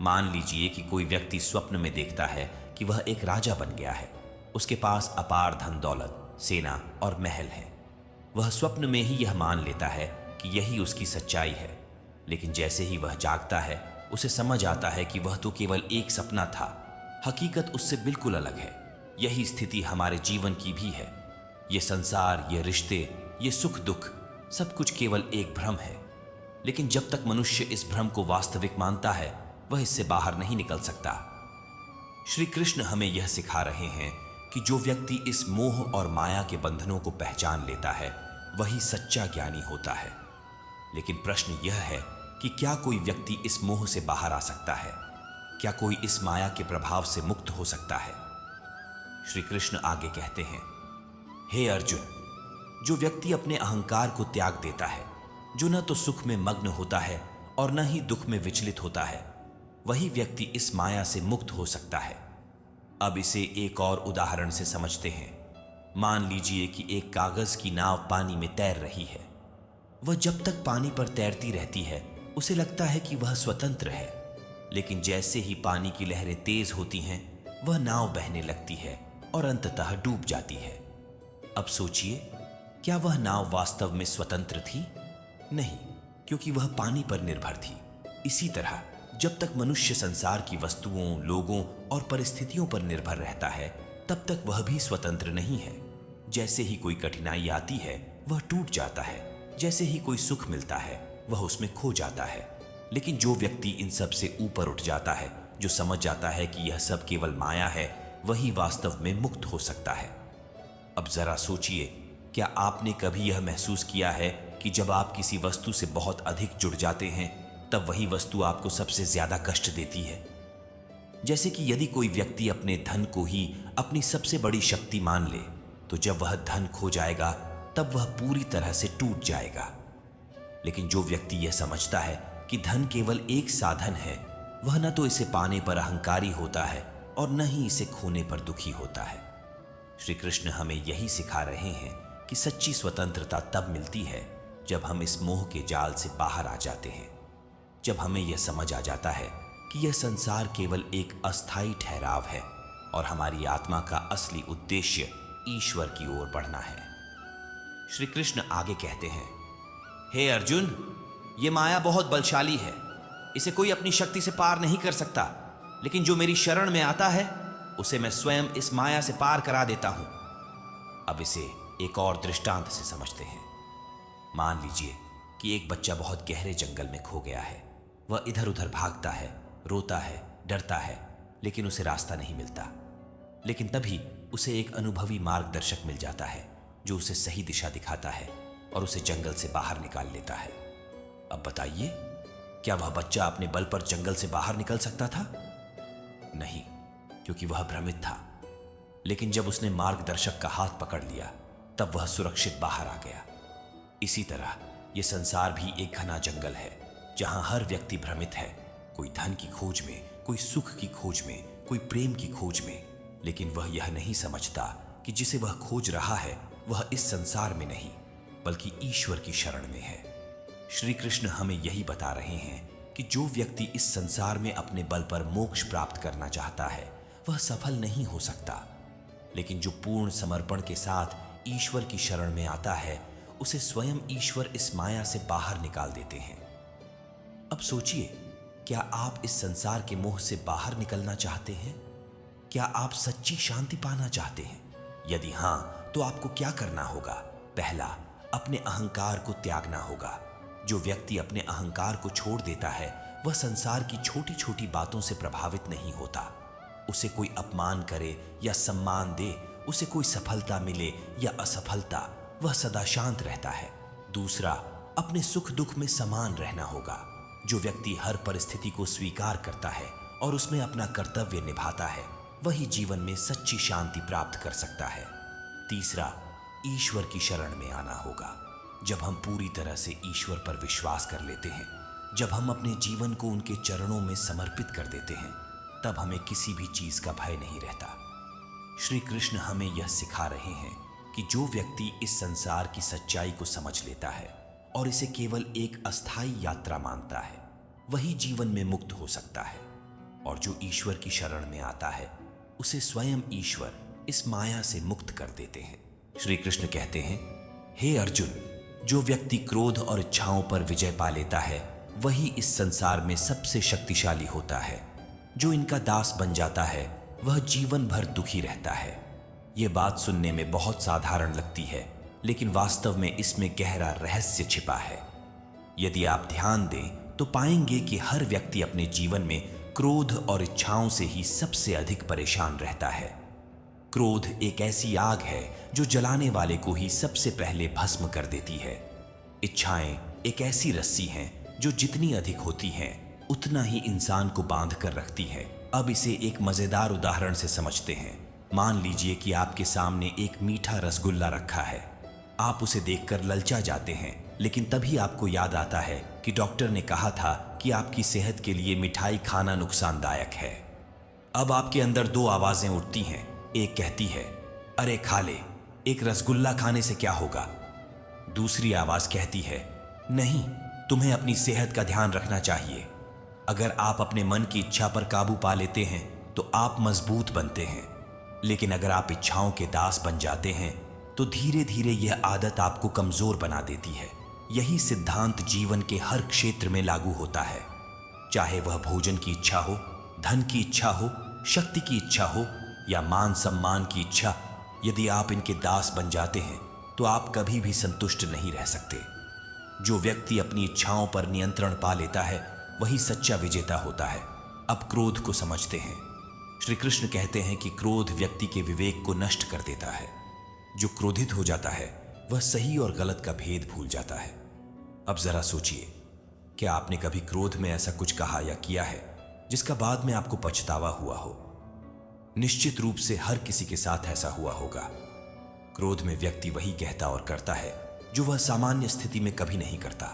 Speaker 1: मान लीजिए कि कोई व्यक्ति स्वप्न में देखता है कि वह एक राजा बन गया है। उसके पास अपार धन दौलत, सेना और महल है। वह स्वप्न में ही यह मान लेता है कि यही उसकी सच्चाई है। लेकिन जैसे ही वह जागता है उसे समझ आता है कि वह तो केवल एक सपना था, हकीकत उससे बिल्कुल अलग है। यही स्थिति हमारे जीवन की भी है। ये संसार, ये रिश्ते, ये सुख दुख, सब कुछ केवल एक भ्रम है। लेकिन जब तक मनुष्य इस भ्रम को वास्तविक मानता है वह इससे बाहर नहीं निकल सकता। श्री कृष्ण हमें यह सिखा रहे हैं कि जो व्यक्ति इस मोह और माया के बंधनों को पहचान लेता है वही सच्चा ज्ञानी होता है। लेकिन प्रश्न यह है कि क्या कोई व्यक्ति इस मोह से बाहर आ सकता है? क्या कोई इस माया के प्रभाव से मुक्त हो सकता है? श्री कृष्ण आगे कहते हैं, हे अर्जुन, जो व्यक्ति अपने अहंकार को त्याग देता है, जो न तो सुख में मग्न होता है और न ही दुख में विचलित होता है, वही व्यक्ति इस माया से मुक्त हो सकता है। अब इसे एक और उदाहरण से समझते हैं। मान लीजिए कि एक कागज की नाव पानी में तैर रही है। वह जब तक पानी पर तैरती रहती है उसे लगता है कि वह स्वतंत्र है, लेकिन जैसे ही पानी की लहरें तेज होती हैं वह नाव बहने लगती है और अंततः डूब जाती है। अब सोचिए, क्या वह नाव वास्तव में स्वतंत्र थी? नहीं, क्योंकि वह पानी पर निर्भर थी। इसी तरह जब तक मनुष्य संसार की वस्तुओं, लोगों और परिस्थितियों पर निर्भर रहता है, तब तक वह भी स्वतंत्र नहीं है। जैसे ही कोई कठिनाई आती है, वह टूट जाता है। जैसे ही कोई सुख मिलता है, वह उसमें खो जाता है। लेकिन जो व्यक्ति इन सब से ऊपर उठ जाता है, जो समझ जाता है कि यह सब केवल माया है, वही वास्तव में मुक्त हो सकता है। अब जरा सोचिए, क्या आपने कभी यह महसूस किया है कि जब आप किसी वस्तु से बहुत अधिक जुड़ जाते हैं, तब वही वस्तु आपको सबसे ज्यादा कष्ट देती है? जैसे कि यदि कोई व्यक्ति अपने धन को ही अपनी सबसे बड़ी शक्ति मान ले, तो जब वह धन खो जाएगा, तब वह पूरी तरह से टूट जाएगा। लेकिन जो व्यक्ति यह समझता है कि धन केवल एक साधन है, वह न तो इसे पाने पर अहंकारी होता है और न ही इसे खोने पर दुखी होता है। श्री कृष्ण हमें यही सिखा रहे हैं कि सच्ची स्वतंत्रता तब मिलती है जब हम इस मोह के जाल से बाहर आ जाते हैं, जब हमें यह समझ आ जाता है कि यह संसार केवल एक अस्थायी ठहराव है और हमारी आत्मा का असली उद्देश्य ईश्वर की ओर बढ़ना है। श्री कृष्ण आगे कहते हैं, हे अर्जुन, ये माया बहुत बलशाली है। इसे कोई अपनी शक्ति से पार नहीं कर सकता, लेकिन जो मेरी शरण में आता है, उसे मैं स्वयं इस माया से पार करा देता हूं। अब इसे एक और दृष्टांत से समझते हैं। मान लीजिए कि एक बच्चा बहुत गहरे जंगल में खो गया है। वह इधर उधर भागता है, रोता है, डरता है, लेकिन उसे रास्ता नहीं मिलता। लेकिन तभी उसे एक अनुभवी मार्गदर्शक मिल जाता है, जो उसे सही दिशा दिखाता है और उसे जंगल से बाहर निकाल लेता है। अब बताइए, क्या वह बच्चा अपने बल पर जंगल से बाहर निकल सकता था? नहीं, क्योंकि वह भ्रमित था। लेकिन जब उसने मार्गदर्शक का हाथ पकड़ लिया, तब वह सुरक्षित बाहर आ गया। इसी तरह यह संसार भी एक घना जंगल है, जहां हर व्यक्ति भ्रमित है, कोई धन की खोज में, कोई सुख की खोज में, कोई प्रेम की खोज में। लेकिन वह यह नहीं समझता कि जिसे वह खोज रहा है, वह इस संसार में नहीं, बल्कि ईश्वर की शरण में है। श्री कृष्ण हमें यही बता रहे हैं कि जो व्यक्ति इस संसार में अपने बल पर मोक्ष प्राप्त करना चाहता है, वह सफल नहीं हो सकता। लेकिन जो पूर्ण समर्पण के साथ ईश्वर की शरण में आता है, उसे स्वयं ईश्वर इस माया से बाहर निकाल देते हैं। अब सोचिए, क्या आप इस संसार के मोह से बाहर निकलना चाहते हैं? क्या आप सच्ची शांति पाना चाहते हैं? यदि हां, तो आपको क्या करना होगा? पहला, अपने अहंकार को त्यागना होगा। जो व्यक्ति अपने अहंकार को छोड़ देता है, वह संसार की छोटी छोटी बातों से प्रभावित नहीं होता। उसे कोई अपमान करे या सम्मान दे, उसे कोई सफलता मिले या असफलता, वह सदा शांत रहता है। दूसरा, अपने सुख दुख में समान रहना होगा। जो व्यक्ति हर परिस्थिति को स्वीकार करता है और उसमें अपना कर्तव्य निभाता है, वही जीवन में सच्ची शांति प्राप्त कर सकता है। तीसरा, ईश्वर की शरण में आना होगा। जब हम पूरी तरह से ईश्वर पर विश्वास कर लेते हैं, जब हम अपने जीवन को उनके चरणों में समर्पित कर देते हैं, तब हमें किसी भी चीज का भय नहीं रहता। श्री कृष्ण हमें यह सिखा रहे हैं कि जो व्यक्ति इस संसार की सच्चाई को समझ लेता है और इसे केवल एक अस्थायी यात्रा मानता है, वही जीवन में मुक्त हो सकता है। और जो ईश्वर की शरण में आता है, उसे स्वयं ईश्वर इस माया से मुक्त कर देते हैं। श्री कृष्ण कहते हैं, हे अर्जुन, जो व्यक्ति क्रोध और इच्छाओं पर विजय पा लेता है, वही इस संसार में सबसे शक्तिशाली होता है। जो इनका दास बन जाता है, वह जीवन भर दुखी रहता है। यह बात सुनने में बहुत साधारण लगती है, लेकिन वास्तव में इसमें गहरा रहस्य छिपा है। यदि आप ध्यान दें तो पाएंगे कि हर व्यक्ति अपने जीवन में क्रोध और इच्छाओं से ही सबसे अधिक परेशान रहता है। क्रोध एक ऐसी आग है जो जलाने वाले को ही सबसे पहले भस्म कर देती है। इच्छाएं एक ऐसी रस्सी हैं जो जितनी अधिक होती हैं, उतना ही इंसान को बांध कर रखती है। अब इसे एक मजेदार उदाहरण से समझते हैं। मान लीजिए कि आपके सामने एक मीठा रसगुल्ला रखा है। आप उसे देखकर ललचा जाते हैं, लेकिन तभी आपको याद आता है कि डॉक्टर ने कहा था कि आपकी सेहत के लिए मिठाई खाना नुकसानदायक है। अब आपके अंदर दो आवाजें उठती हैं। एक कहती है, अरे खा ले, एक रसगुल्ला खाने से क्या होगा। दूसरी आवाज कहती है, नहीं, तुम्हें अपनी सेहत का ध्यान रखना चाहिए। अगर आप अपने मन की इच्छा पर काबू पा लेते हैं तो आप मजबूत बनते हैं, लेकिन अगर आप इच्छाओं के दास बन जाते हैं तो धीरे धीरे यह आदत आपको कमजोर बना देती है। यही सिद्धांत जीवन के हर क्षेत्र में लागू होता है, चाहे वह भोजन की इच्छा हो, धन की इच्छा हो, शक्ति की इच्छा हो या मान सम्मान की इच्छा। यदि आप इनके दास बन जाते हैं तो आप कभी भी संतुष्ट नहीं रह सकते। जो व्यक्ति अपनी इच्छाओं पर नियंत्रण पा लेता है वही सच्चा विजेता होता है। अब क्रोध को समझते हैं। श्री कृष्ण कहते हैं कि क्रोध व्यक्ति के विवेक को नष्ट कर देता है। जो क्रोधित हो जाता है वह सही और गलत का भेद भूल जाता है। अब जरा सोचिए, क्या आपने कभी क्रोध में ऐसा कुछ कहा या किया है जिसका बाद में आपको पछतावा हुआ हो? निश्चित रूप से हर किसी के साथ ऐसा हुआ होगा। क्रोध में व्यक्ति वही कहता और करता है जो वह सामान्य स्थिति में कभी नहीं करता।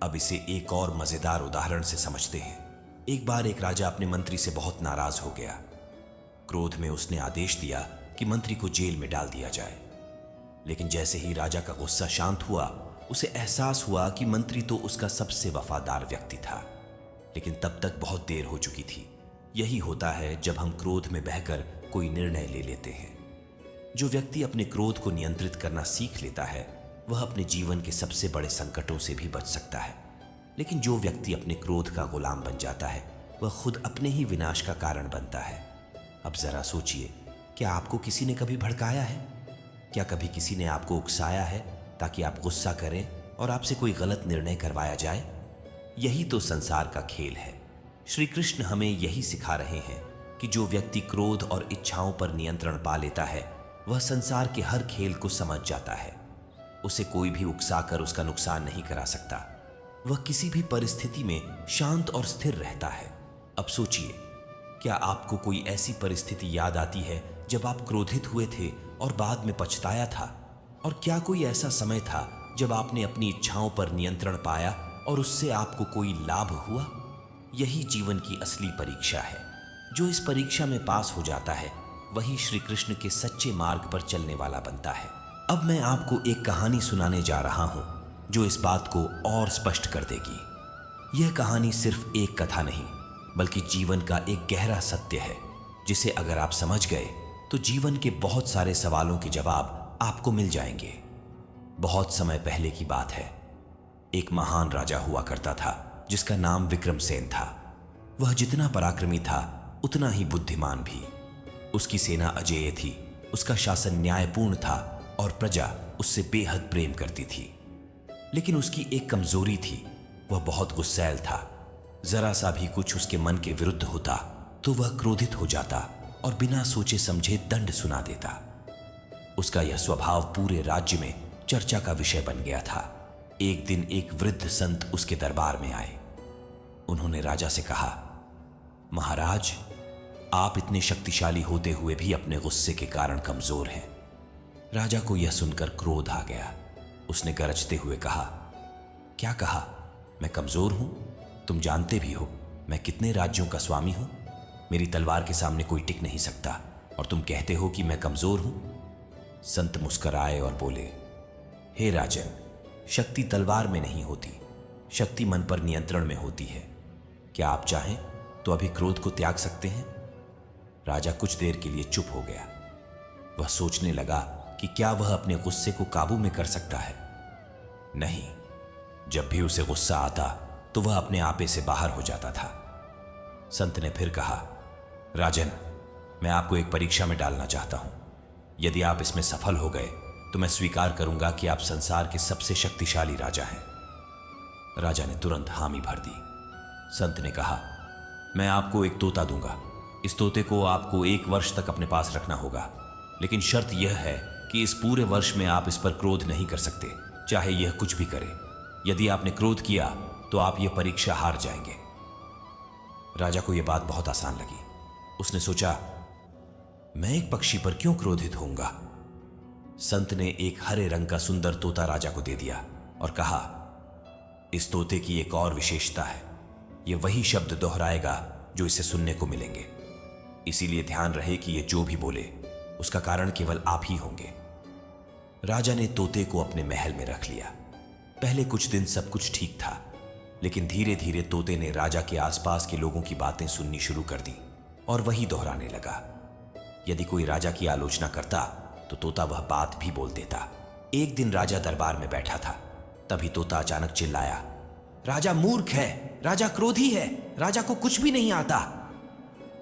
Speaker 1: अब इसे एक और मजेदार उदाहरण से समझते हैं। एक बार एक राजा अपने मंत्री से बहुत नाराज हो गया। क्रोध में उसने आदेश दिया कि मंत्री को जेल में डाल दिया जाए। लेकिन जैसे ही राजा का गुस्सा शांत हुआ, उसे एहसास हुआ कि मंत्री तो उसका सबसे वफादार व्यक्ति था, लेकिन तब तक बहुत देर हो चुकी थी। यही होता है जब हम क्रोध में बहकर कोई निर्णय ले लेते हैं। जो व्यक्ति अपने क्रोध को नियंत्रित करना सीख लेता है वह अपने जीवन के सबसे बड़े संकटों से भी बच सकता है। लेकिन जो व्यक्ति अपने क्रोध का गुलाम बन जाता है वह खुद अपने ही विनाश का कारण बनता है। अब जरा सोचिए, क्या आपको किसी ने कभी भड़काया है? क्या कभी किसी ने आपको उकसाया है ताकि आप गुस्सा करें और आपसे कोई गलत निर्णय करवाया जाए? यही तो संसार का खेल है। श्री कृष्ण हमें यही सिखा रहे हैं कि जो व्यक्ति क्रोध और इच्छाओं पर नियंत्रण पा लेता है वह संसार के हर खेल को समझ जाता है। उसे कोई भी उकसाकर उसका नुकसान नहीं करा सकता। वह किसी भी परिस्थिति में शांत और स्थिर रहता है। अब सोचिए, क्या आपको कोई ऐसी परिस्थिति याद आती है जब आप क्रोधित हुए थे और बाद में पछताया था? और क्या कोई ऐसा समय था जब आपने अपनी इच्छाओं पर नियंत्रण पाया और उससे आपको कोई लाभ हुआ? यही जीवन की असली परीक्षा है। जो इस परीक्षा में पास हो जाता है वही श्री कृष्ण के सच्चे मार्ग पर चलने वाला बनता है। अब मैं आपको एक कहानी सुनाने जा रहा हूं जो इस बात को और स्पष्ट कर देगी। यह कहानी सिर्फ एक कथा नहीं बल्कि जीवन का एक गहरा सत्य है, जिसे अगर आप समझ गए तो जीवन के बहुत सारे सवालों के जवाब आपको मिल जाएंगे। बहुत समय पहले की बात है। एक महान राजा हुआ करता था जिसका नाम विक्रमसेन था। वह जितना पराक्रमी था उतना ही बुद्धिमान भी। उसकी सेना अजेय थी, उसका शासन न्यायपूर्ण था और प्रजा उससे बेहद प्रेम करती थी। लेकिन उसकी एक कमजोरी थी, वह बहुत गुस्सैल था। जरा सा भी कुछ उसके मन के विरुद्ध होता तो वह क्रोधित हो जाता और बिना सोचे समझे दंड सुना देता। उसका यह स्वभाव पूरे राज्य में चर्चा का विषय बन गया था। एक दिन एक वृद्ध संत उसके दरबार में आए। उन्होंने राजा से कहा, महाराज, आप इतने शक्तिशाली होते हुए भी अपने गुस्से के कारण कमजोर हैं। राजा को यह सुनकर क्रोध आ गया। उसने गरजते हुए कहा, क्या कहा? मैं कमजोर हूं? तुम जानते भी हो मैं कितने राज्यों का स्वामी हूं। मेरी तलवार के सामने कोई टिक नहीं सकता और तुम कहते हो कि मैं कमजोर हूं। संत मुस्कुराए और बोले, हे राजन, शक्ति तलवार में नहीं होती, शक्ति मन पर नियंत्रण में होती है। क्या आप चाहें तो अभी क्रोध को त्याग सकते हैं? राजा कुछ देर के लिए चुप हो गया। वह सोचने लगा कि क्या वह अपने गुस्से को काबू में कर सकता है। नहीं, जब भी उसे गुस्सा आता तो वह अपने आपे से बाहर हो जाता था। संत ने फिर कहा, राजन, मैं आपको एक परीक्षा में डालना चाहता हूं। यदि आप इसमें सफल हो गए तो मैं स्वीकार करूंगा कि आप संसार के सबसे शक्तिशाली राजा हैं। राजा ने तुरंत हामी भर दी। संत ने कहा, मैं आपको एक तोता दूंगा। इस तोते को आपको 1 वर्ष तक अपने पास रखना होगा, लेकिन शर्त यह है कि इस पूरे वर्ष में आप इस पर क्रोध नहीं कर सकते, चाहे यह कुछ भी करे। यदि आपने क्रोध किया तो आप यह परीक्षा हार जाएंगे। राजा को यह बात बहुत आसान लगी। उसने सोचा, मैं एक पक्षी पर क्यों क्रोधित होऊंगा? संत ने एक हरे रंग का सुंदर तोता राजा को दे दिया और कहा, इस तोते की एक और विशेषता है, यह वही शब्द दोहराएगा जो इसे सुनने को मिलेंगे। इसीलिए ध्यान रहे कि यह जो भी बोले उसका कारण केवल आप ही होंगे। राजा ने तोते को अपने महल में रख लिया। पहले कुछ दिन सब कुछ ठीक था, लेकिन धीरे धीरे तोते ने राजा के आसपास के लोगों की बातें सुननी शुरू कर दी और वही दोहराने लगा। यदि कोई राजा की आलोचना करता तो तोता वह बात भी बोल देता। एक दिन राजा दरबार में बैठा था, तभी तोता अचानक चिल्लाया, राजा मूर्ख है, राजा क्रोधी है, राजा को कुछ भी नहीं आता।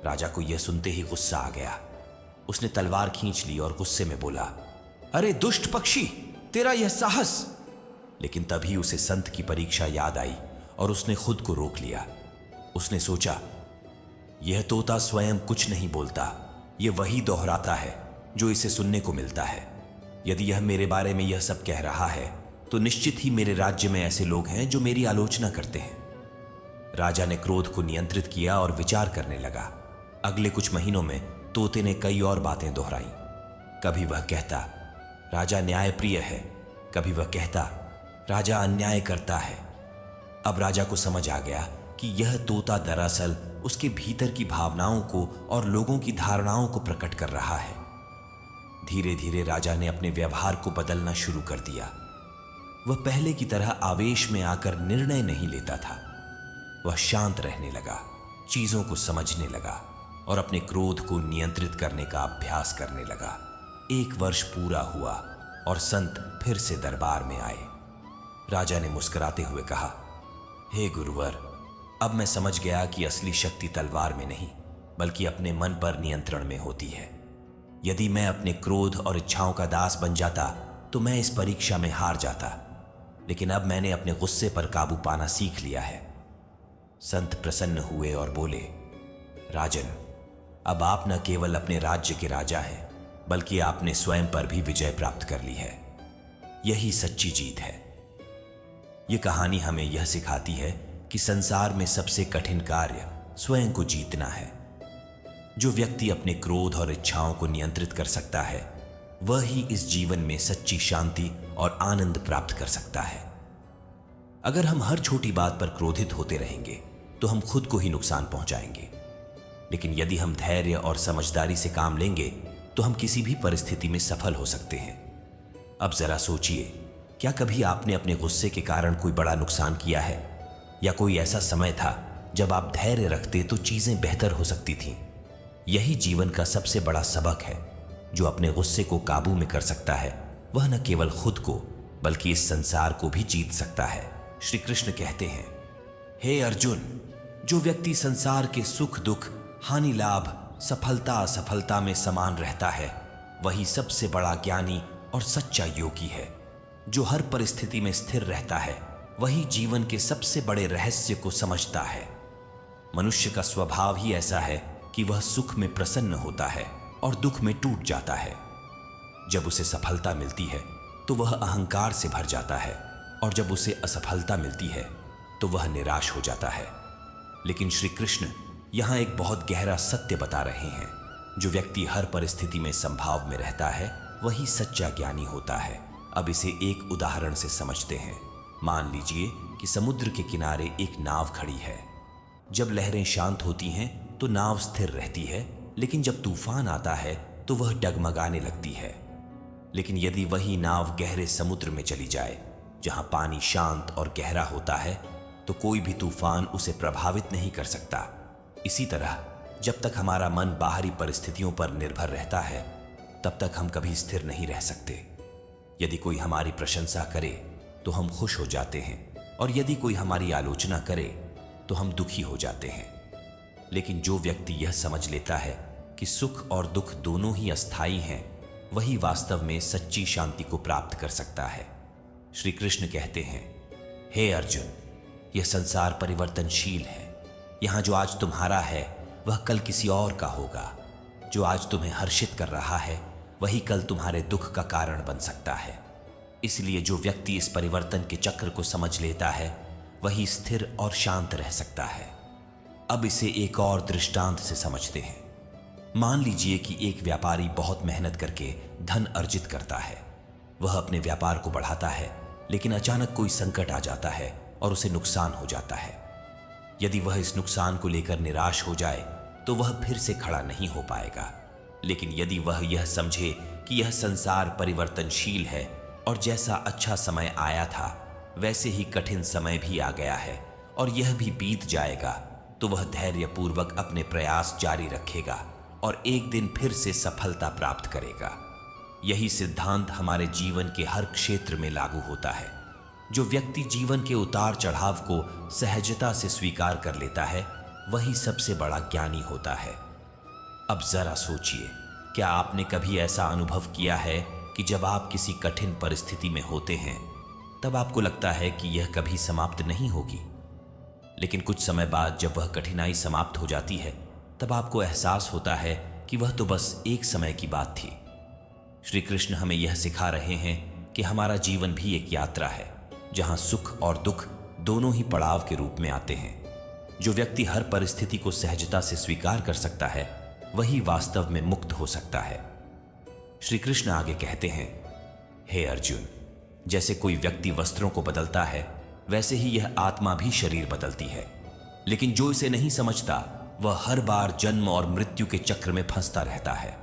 Speaker 1: राजा को यह सुनते ही गुस्सा आ गया। उसने तलवार खींच ली और गुस्से में बोला, अरे दुष्ट पक्षी, तेरा यह साहस। लेकिन तभी उसे संत की परीक्षा याद आई और उसने खुद को रोक लिया। उसने सोचा, यह तोता स्वयं कुछ नहीं बोलता, यह वही दोहराता है जो इसे सुनने को मिलता है। यदि यह मेरे बारे में यह सब कह रहा है तो निश्चित ही मेरे राज्य में ऐसे लोग हैं जो मेरी आलोचना करते हैं। राजा ने क्रोध को नियंत्रित किया और विचार करने लगा। अगले कुछ महीनों में तोते ने कई और बातें दोहराई। कभी वह कहता, राजा न्यायप्रिय है, कभी वह कहता, राजा अन्याय करता है। अब राजा को समझ आ गया कि यह तोता दरअसल उसके भीतर की भावनाओं को और लोगों की धारणाओं को प्रकट कर रहा है। धीरे धीरे राजा ने अपने व्यवहार को बदलना शुरू कर दिया। वह पहले की तरह आवेश में आकर निर्णय नहीं लेता था। वह शांत रहने लगा, चीजों को समझने लगा और अपने क्रोध को नियंत्रित करने का अभ्यास करने लगा। 1 वर्ष पूरा हुआ और संत फिर से दरबार में आए। राजा ने मुस्कुराते हुए कहा, हे गुरुवर, अब मैं समझ गया कि असली शक्ति तलवार में नहीं बल्कि अपने मन पर नियंत्रण में होती है। यदि मैं अपने क्रोध और इच्छाओं का दास बन जाता तो मैं इस परीक्षा में हार जाता, लेकिन अब मैंने अपने गुस्से पर काबू पाना सीख लिया है। संत प्रसन्न हुए और बोले, राजन, अब आप न केवल अपने राज्य के राजा हैं बल्कि आपने स्वयं पर भी विजय प्राप्त कर ली है। यही सच्ची जीत है। यह कहानी हमें यह सिखाती है कि संसार में सबसे कठिन कार्य स्वयं को जीतना है। जो व्यक्ति अपने क्रोध और इच्छाओं को नियंत्रित कर सकता है वह ही इस जीवन में सच्ची शांति और आनंद प्राप्त कर सकता है। अगर हम हर छोटी बात पर क्रोधित होते रहेंगे तो हम खुद को ही नुकसान पहुंचाएंगे, लेकिन यदि हम धैर्य और समझदारी से काम लेंगे तो हम किसी भी परिस्थिति में सफल हो सकते हैं। अब जरा सोचिए, क्या कभी आपने अपने गुस्से के कारण कोई बड़ा नुकसान किया है? या कोई ऐसा समय था जब आप धैर्य रखते तो चीजें बेहतर हो सकती थीं? यही जीवन का सबसे बड़ा सबक है। जो अपने गुस्से को काबू में कर सकता है वह न केवल खुद को बल्कि इस संसार को भी जीत सकता है। श्री कृष्ण कहते हैं, हे अर्जुन, जो व्यक्ति संसार के सुख दुख, हानि लाभ, सफलता असफलता में समान रहता है वही सबसे बड़ा ज्ञानी और सच्चा योगी है। जो हर परिस्थिति में स्थिर रहता है वही जीवन के सबसे बड़े रहस्य को समझता है। मनुष्य का स्वभाव ही ऐसा है कि वह सुख में प्रसन्न होता है और दुख में टूट जाता है। जब उसे सफलता मिलती है तो वह अहंकार से भर जाता है और जब उसे असफलता मिलती है तो वह निराश हो जाता है। लेकिन श्री कृष्ण यहाँ एक बहुत गहरा सत्य बता रहे हैं। जो व्यक्ति हर परिस्थिति में संभाव में रहता है वही सच्चा ज्ञानी होता है। अब इसे एक उदाहरण से समझते हैं। मान लीजिए कि समुद्र के किनारे एक नाव खड़ी है। जब लहरें शांत होती हैं तो नाव स्थिर रहती है, लेकिन जब तूफान आता है तो वह डगमगाने लगती है। लेकिन यदि वही नाव गहरे समुद्र में चली जाए जहां पानी शांत और गहरा होता है तो कोई भी तूफान उसे प्रभावित नहीं कर सकता। इसी तरह जब तक हमारा मन बाहरी परिस्थितियों पर निर्भर रहता है तब तक हम कभी स्थिर नहीं रह सकते। यदि कोई हमारी प्रशंसा करे तो हम खुश हो जाते हैं और यदि कोई हमारी आलोचना करे तो हम दुखी हो जाते हैं। लेकिन जो व्यक्ति यह समझ लेता है कि सुख और दुख दोनों ही अस्थायी हैं वही वास्तव में सच्ची शांति को प्राप्त कर सकता है। श्री कृष्ण कहते हैं, हे अर्जुन, यह संसार परिवर्तनशील है। यहाँ जो आज तुम्हारा है वह कल किसी और का होगा। जो आज तुम्हें हर्षित कर रहा है वही कल तुम्हारे दुख का कारण बन सकता है। इसलिए जो व्यक्ति इस परिवर्तन के चक्र को समझ लेता है वही स्थिर और शांत रह सकता है। अब इसे एक और दृष्टांत से समझते हैं। मान लीजिए कि एक व्यापारी बहुत मेहनत करके धन अर्जित करता है। वह अपने व्यापार को बढ़ाता है, लेकिन अचानक कोई संकट आ जाता है और उसे नुकसान हो जाता है। यदि वह इस नुकसान को लेकर निराश हो जाए तो वह फिर से खड़ा नहीं हो पाएगा। लेकिन यदि वह यह समझे कि यह संसार परिवर्तनशील है और जैसा अच्छा समय आया था वैसे ही कठिन समय भी आ गया है और यह भी बीत जाएगा, तो वह धैर्यपूर्वक अपने प्रयास जारी रखेगा और एक दिन फिर से सफलता प्राप्त करेगा। यही सिद्धांत हमारे जीवन के हर क्षेत्र में लागू होता है। जो व्यक्ति जीवन के उतार चढ़ाव को सहजता से स्वीकार कर लेता है, वही सबसे बड़ा ज्ञानी होता है। अब जरा सोचिए, क्या आपने कभी ऐसा अनुभव किया है कि जब आप किसी कठिन परिस्थिति में होते हैं तब आपको लगता है कि यह कभी समाप्त नहीं होगी, लेकिन कुछ समय बाद जब वह कठिनाई समाप्त हो जाती है तब आपको एहसास होता है कि वह तो बस एक समय की बात थी। श्री कृष्ण हमें यह सिखा रहे हैं कि हमारा जीवन भी एक यात्रा है, जहां सुख और दुख दोनों ही पड़ाव के रूप में आते हैं। जो व्यक्ति हर परिस्थिति को सहजता से स्वीकार कर सकता है, वही वास्तव में मुक्त हो सकता है। श्री कृष्ण आगे कहते हैं, हे अर्जुन, जैसे कोई व्यक्ति वस्त्रों को बदलता है, वैसे ही यह आत्मा भी शरीर बदलती है। लेकिन जो इसे नहीं समझता, वह हर बार जन्म और मृत्यु के चक्र में फंसता रहता है।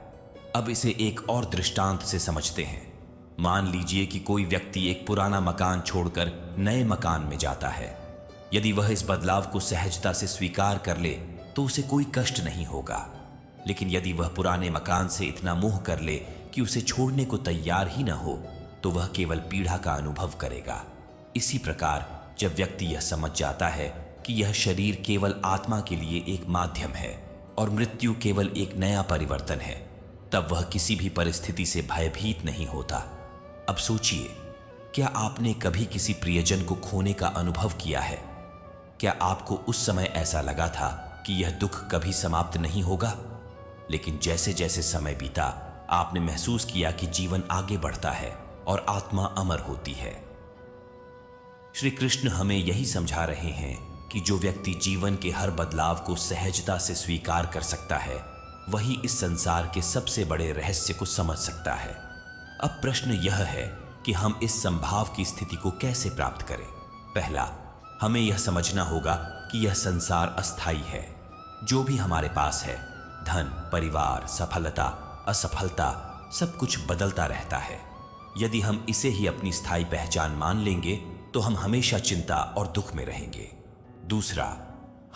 Speaker 1: अब इसे एक और दृष्टांत से समझते हैं। मान लीजिए कि कोई व्यक्ति एक पुराना मकान छोड़कर नए मकान में जाता है। यदि वह इस बदलाव को सहजता से स्वीकार कर ले तो उसे कोई कष्ट नहीं होगा, लेकिन यदि वह पुराने मकान से इतना मोह कर ले कि उसे छोड़ने को तैयार ही न हो, तो वह केवल पीड़ा का अनुभव करेगा। इसी प्रकार जब व्यक्ति यह समझ जाता है कि यह शरीर केवल आत्मा के लिए एक माध्यम है और मृत्यु केवल एक नया परिवर्तन है, तब वह किसी भी परिस्थिति से भयभीत नहीं होता। अब सोचिए, क्या आपने कभी किसी प्रियजन को खोने का अनुभव किया है? क्या आपको उस समय ऐसा लगा था कि यह दुख कभी समाप्त नहीं होगा? लेकिन जैसे जैसे समय बीता, आपने महसूस किया कि जीवन आगे बढ़ता है और आत्मा अमर होती है। श्री कृष्ण हमें यही समझा रहे हैं कि जो व्यक्ति जीवन के हर बदलाव को सहजता से स्वीकार कर सकता है, वही इस संसार के सबसे बड़े रहस्य को समझ सकता है। अब प्रश्न यह है कि हम इस संभाव की स्थिति को कैसे प्राप्त करें। पहला, हमें यह समझना होगा कि यह संसार अस्थायी है। जो भी हमारे पास है, धन, परिवार, सफलता, असफलता, सब कुछ बदलता रहता है। यदि हम इसे ही अपनी स्थायी पहचान मान लेंगे तो हम हमेशा चिंता और दुख में रहेंगे। दूसरा,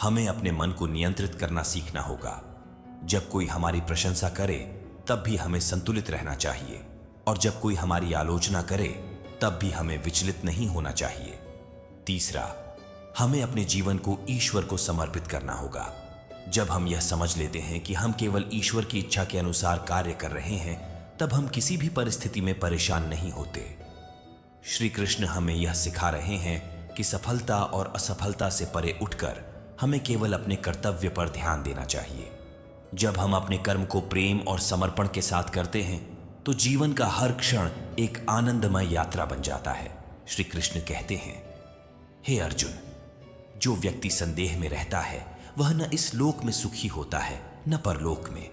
Speaker 1: हमें अपने मन को नियंत्रित करना सीखना होगा। जब कोई हमारी प्रशंसा करे तब भी हमें संतुलित रहना चाहिए, और जब कोई हमारी आलोचना करे तब भी हमें विचलित नहीं होना चाहिए। तीसरा, हमें अपने जीवन को ईश्वर को समर्पित करना होगा। जब हम यह समझ लेते हैं कि हम केवल ईश्वर की इच्छा के अनुसार कार्य कर रहे हैं, तब हम किसी भी परिस्थिति में परेशान नहीं होते। श्री कृष्ण हमें यह सिखा रहे हैं कि सफलता और असफलता से परे उठकर हमें केवल अपने कर्तव्य पर ध्यान देना चाहिए। जब हम अपने कर्म को प्रेम और समर्पण के साथ करते हैं तो जीवन का हर क्षण एक आनंदमय यात्रा बन जाता है। श्री कृष्ण कहते हैं, हे अर्जुन, जो व्यक्ति संदेह में रहता है वह न इस लोक में सुखी होता है न परलोक में।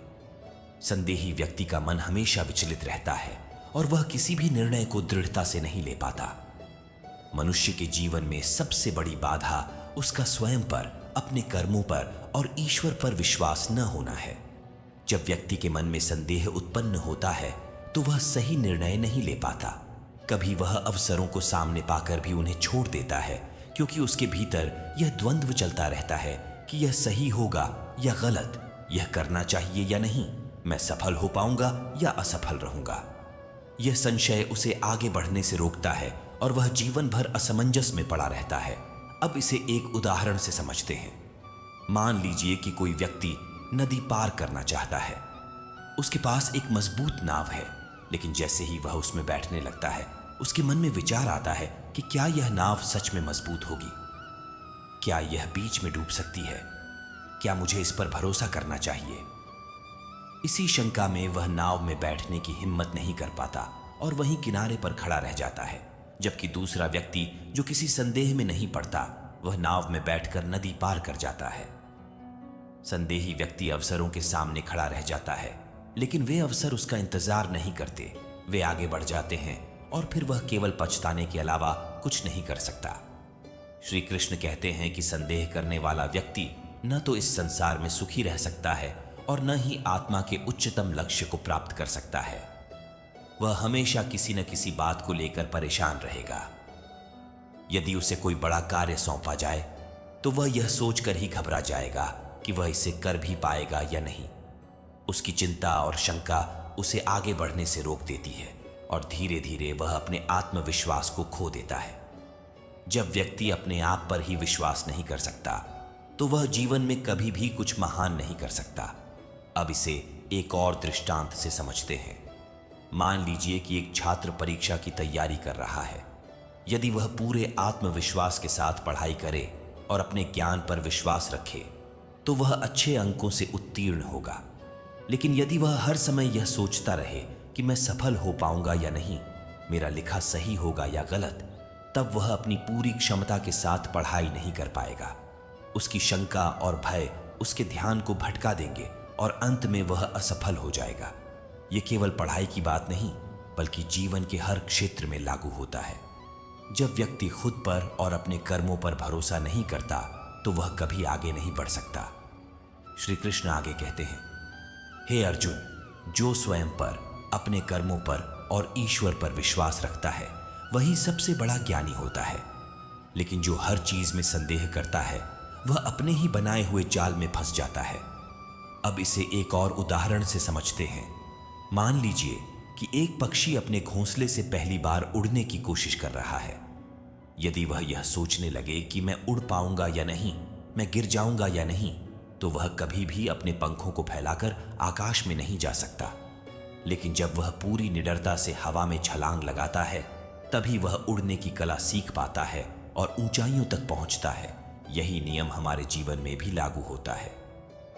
Speaker 1: संदेही व्यक्ति का मन हमेशा विचलित रहता है और वह किसी भी निर्णय को दृढ़ता से नहीं ले पाता। मनुष्य के जीवन में सबसे बड़ी बाधा उसका स्वयं पर, अपने कर्मों पर और ईश्वर पर विश्वास न होना है। जब व्यक्ति के मन में संदेह उत्पन्न होता है तो वह सही निर्णय नहीं ले पाता। कभी वह अवसरों को सामने पाकर भी उन्हें छोड़ देता है, क्योंकि उसके भीतर यह द्वंद्व चलता रहता है कि यह सही होगा या गलत, यह करना चाहिए या नहीं, मैं सफल हो पाऊंगा या असफल रहूंगा। यह संशय उसे आगे बढ़ने से रोकता है और वह जीवन भर असमंजस में पड़ा रहता है। अब इसे एक उदाहरण से समझते हैं। मान लीजिए कि कोई व्यक्ति नदी पार करना चाहता है। उसके पास एक मजबूत नाव है, लेकिन जैसे ही वह उसमें बैठने लगता है, उसके मन में विचार आता है कि क्या यह नाव सच में मजबूत होगी? क्या यह बीच में डूब सकती है? क्या मुझे इस पर भरोसा करना चाहिए? इसी शंका में वह नाव में बैठने की हिम्मत नहीं कर पाता और वहीं किनारे पर खड़ा रह जाता है, जबकि दूसरा व्यक्ति जो किसी संदेह में नहीं पड़ता, वह नाव में बैठकर नदी पार कर जाता है। संदेही व्यक्ति अवसरों के सामने खड़ा रह जाता है, लेकिन वे अवसर उसका इंतजार नहीं करते। वे आगे बढ़ जाते हैं और फिर वह केवल पछताने के अलावा कुछ नहीं कर सकता। श्री कृष्ण कहते हैं कि संदेह करने वाला व्यक्ति न तो इस संसार में सुखी रह सकता है और न ही आत्मा के उच्चतम लक्ष्य को प्राप्त कर सकता है। वह हमेशा किसी न किसी बात को लेकर परेशान रहेगा। यदि उसे कोई बड़ा कार्य सौंपा जाए तो वह यह सोचकर ही घबरा जाएगा कि वह इसे कर भी पाएगा या नहीं। उसकी चिंता और शंका उसे आगे बढ़ने से रोक देती है और धीरे धीरे वह अपने आत्मविश्वास को खो देता है। जब व्यक्ति अपने आप पर ही विश्वास नहीं कर सकता तो वह जीवन में कभी भी कुछ महान नहीं कर सकता। अब इसे एक और दृष्टांत से समझते हैं। मान लीजिए कि एक छात्र परीक्षा की तैयारी कर रहा है। यदि वह पूरे आत्मविश्वास के साथ पढ़ाई करे और अपने ज्ञान पर विश्वास रखे तो वह अच्छे अंकों से उत्तीर्ण होगा। लेकिन यदि वह हर समय यह सोचता रहे कि मैं सफल हो पाऊंगा या नहीं, मेरा लिखा सही होगा या गलत, तब वह अपनी पूरी क्षमता के साथ पढ़ाई नहीं कर पाएगा। उसकी शंका और भय उसके ध्यान को भटका देंगे और अंत में वह असफल हो जाएगा। यह केवल पढ़ाई की बात नहीं बल्कि जीवन के हर क्षेत्र में लागू होता है। जब व्यक्ति खुद पर और अपने कर्मों पर भरोसा नहीं करता तो वह कभी आगे नहीं बढ़ सकता। श्री कृष्ण आगे कहते हैं, हे अर्जुन, जो स्वयं पर, अपने कर्मों पर और ईश्वर पर विश्वास रखता है वही सबसे बड़ा ज्ञानी होता है। लेकिन जो हर चीज में संदेह करता है वह अपने ही बनाए हुए जाल में फंस जाता है। अब इसे एक और उदाहरण से समझते हैं। मान लीजिए कि एक पक्षी अपने घोंसले से पहली बार उड़ने की कोशिश कर रहा है। यदि वह यह सोचने लगे कि मैं उड़ पाऊंगा या नहीं, मैं गिर जाऊंगा या नहीं, तो वह कभी भी अपने पंखों को फैलाकर आकाश में नहीं जा सकता। लेकिन जब वह पूरी निडरता से हवा में छलांग लगाता है तभी वह उड़ने की कला सीख पाता है और ऊंचाइयों तक पहुंचता है। यही नियम हमारे जीवन में भी लागू होता है।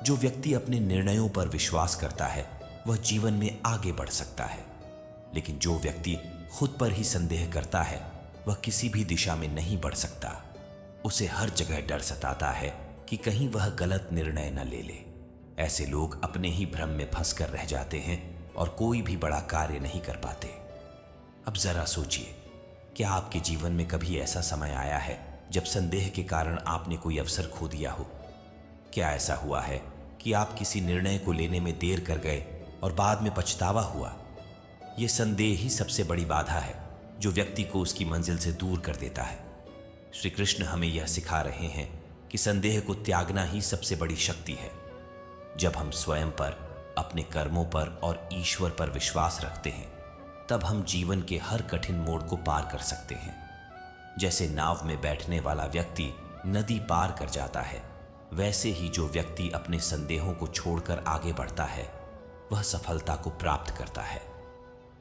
Speaker 1: जो व्यक्ति अपने निर्णयों पर विश्वास करता है वह जीवन में आगे बढ़ सकता है। लेकिन जो व्यक्ति खुद पर ही संदेह करता है वह किसी भी दिशा में नहीं बढ़ सकता। उसे हर जगह डर सताता है कि कहीं वह गलत निर्णय न ले ले। ऐसे लोग अपने ही भ्रम में फंस कर रह जाते हैं और कोई भी बड़ा कार्य नहीं कर पाते। अब जरा सोचिए, क्या आपके जीवन में कभी ऐसा समय आया है जब संदेह के कारण आपने कोई अवसर खो दिया हो? क्या ऐसा हुआ है कि आप किसी निर्णय को लेने में देर कर गए और बाद में पछतावा हुआ? यह संदेह ही सबसे बड़ी बाधा है जो व्यक्ति को उसकी मंजिल से दूर कर देता है। श्री कृष्ण हमें यह सिखा रहे हैं कि संदेह को त्यागना ही सबसे बड़ी शक्ति है। जब हम स्वयं पर, अपने कर्मों पर और ईश्वर पर विश्वास रखते हैं तब हम जीवन के हर कठिन मोड़ को पार कर सकते हैं। जैसे नाव में बैठने वाला व्यक्ति नदी पार कर जाता है, वैसे ही जो व्यक्ति अपने संदेहों को छोड़कर आगे बढ़ता है वह सफलता को प्राप्त करता है।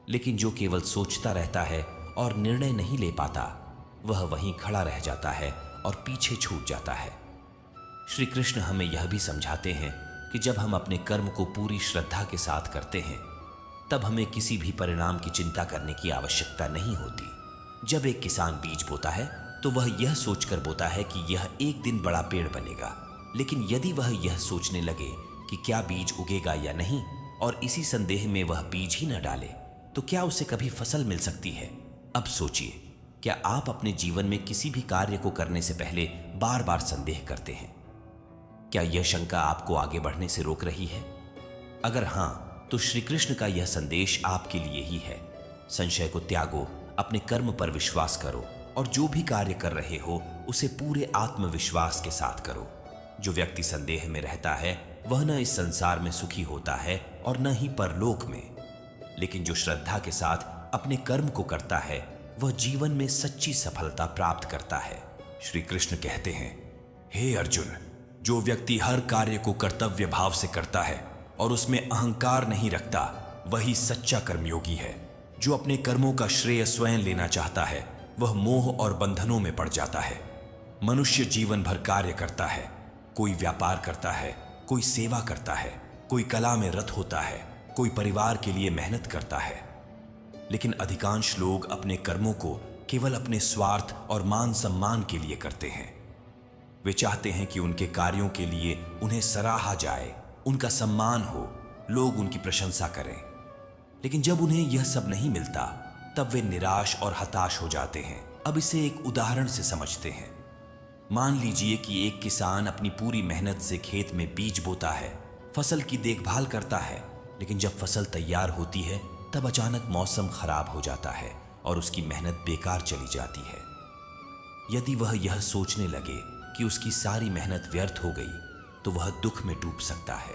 Speaker 1: लेकिन जो केवल सोचता रहता है और निर्णय नहीं ले पाता वह वहीं खड़ा रह जाता है और पीछे छूट जाता है। श्री कृष्ण हमें यह भी समझाते हैं कि जब हम अपने कर्म को पूरी श्रद्धा के साथ करते हैं तब हमें किसी भी परिणाम की चिंता करने की आवश्यकता नहीं होती। जब एक किसान बीज बोता है तो वह यह सोचकर बोता है कि यह एक दिन बड़ा पेड़ बनेगा। लेकिन यदि वह यह सोचने लगे कि क्या बीज उगेगा या नहीं और इसी संदेह में वह बीज ही न डाले तो क्या उसे कभी फसल मिल सकती है? अब सोचिए, क्या आप अपने जीवन में किसी भी कार्य को करने से पहले बार बार संदेह करते हैं? क्या यह शंका आपको आगे बढ़ने से रोक रही है? अगर हाँ, तो श्री कृष्ण का यह संदेश आपके लिए ही है। संशय को त्यागो, अपने कर्म पर विश्वास करो और जो भी कार्य कर रहे हो उसे पूरे आत्मविश्वास के साथ करो। जो व्यक्ति संदेह में रहता है वह न इस संसार में सुखी होता है और न ही परलोक में। लेकिन जो श्रद्धा के साथ अपने कर्म को करता है वह जीवन में सच्ची सफलता प्राप्त करता है। श्री कृष्ण कहते हैं, हे अर्जुन, जो व्यक्ति हर कार्य को कर्तव्य भाव से करता है और उसमें अहंकार नहीं रखता वही सच्चा कर्मयोगी है। जो अपने कर्मों का श्रेय स्वयं लेना चाहता है वह मोह और बंधनों में पड़ जाता है। मनुष्य जीवन भर कार्य करता है, कोई व्यापार करता है, कोई सेवा करता है, कोई कला में रत होता है, कोई परिवार के लिए मेहनत करता है। लेकिन अधिकांश लोग अपने कर्मों को केवल अपने स्वार्थ और मान सम्मान के लिए करते हैं। वे चाहते हैं कि उनके कार्यों के लिए उन्हें सराहा जाए, उनका सम्मान हो, लोग उनकी प्रशंसा करें। लेकिन जब उन्हें यह सब नहीं मिलता तब वे निराश और हताश हो जाते हैं। अब इसे एक उदाहरण से समझते हैं। मान लीजिए कि एक किसान अपनी पूरी मेहनत से खेत में बीज बोता है, फसल की देखभाल करता है, लेकिन जब फसल तैयार होती है तब अचानक मौसम खराब हो जाता है और उसकी मेहनत बेकार चली जाती है। यदि वह यह सोचने लगे कि उसकी सारी मेहनत व्यर्थ हो गई तो वह दुख में डूब सकता है।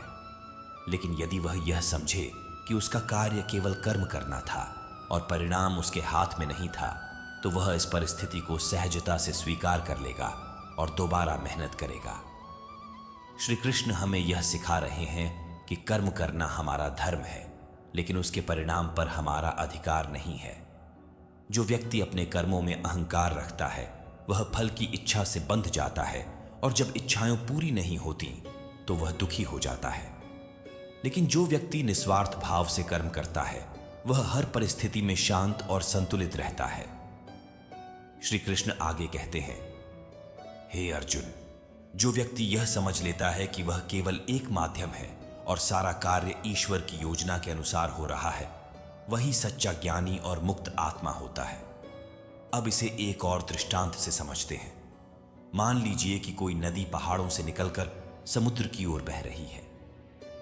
Speaker 1: लेकिन यदि वह यह समझे कि उसका कार्य केवल कर्म करना था और परिणाम उसके हाथ में नहीं था, तो वह इस परिस्थिति को सहजता से स्वीकार कर लेगा और दोबारा मेहनत करेगा। श्री कृष्ण हमें यह सिखा रहे हैं कि कर्म करना हमारा धर्म है, लेकिन उसके परिणाम पर हमारा अधिकार नहीं है। जो व्यक्ति अपने कर्मों में अहंकार रखता है वह फल की इच्छा से बंध जाता है, और जब इच्छाएं पूरी नहीं होती तो वह दुखी हो जाता है। लेकिन जो व्यक्ति निस्वार्थ भाव से कर्म करता है वह हर परिस्थिति में शांत और संतुलित रहता है। श्री कृष्ण आगे कहते हैं, हे अर्जुन, जो व्यक्ति यह समझ लेता है कि वह केवल एक माध्यम है और सारा कार्य ईश्वर की योजना के अनुसार हो रहा है, वही सच्चा ज्ञानी और मुक्त आत्मा होता है। अब इसे एक और दृष्टांत से समझते हैं। मान लीजिए कि कोई नदी पहाड़ों से निकलकर समुद्र की ओर बह रही है।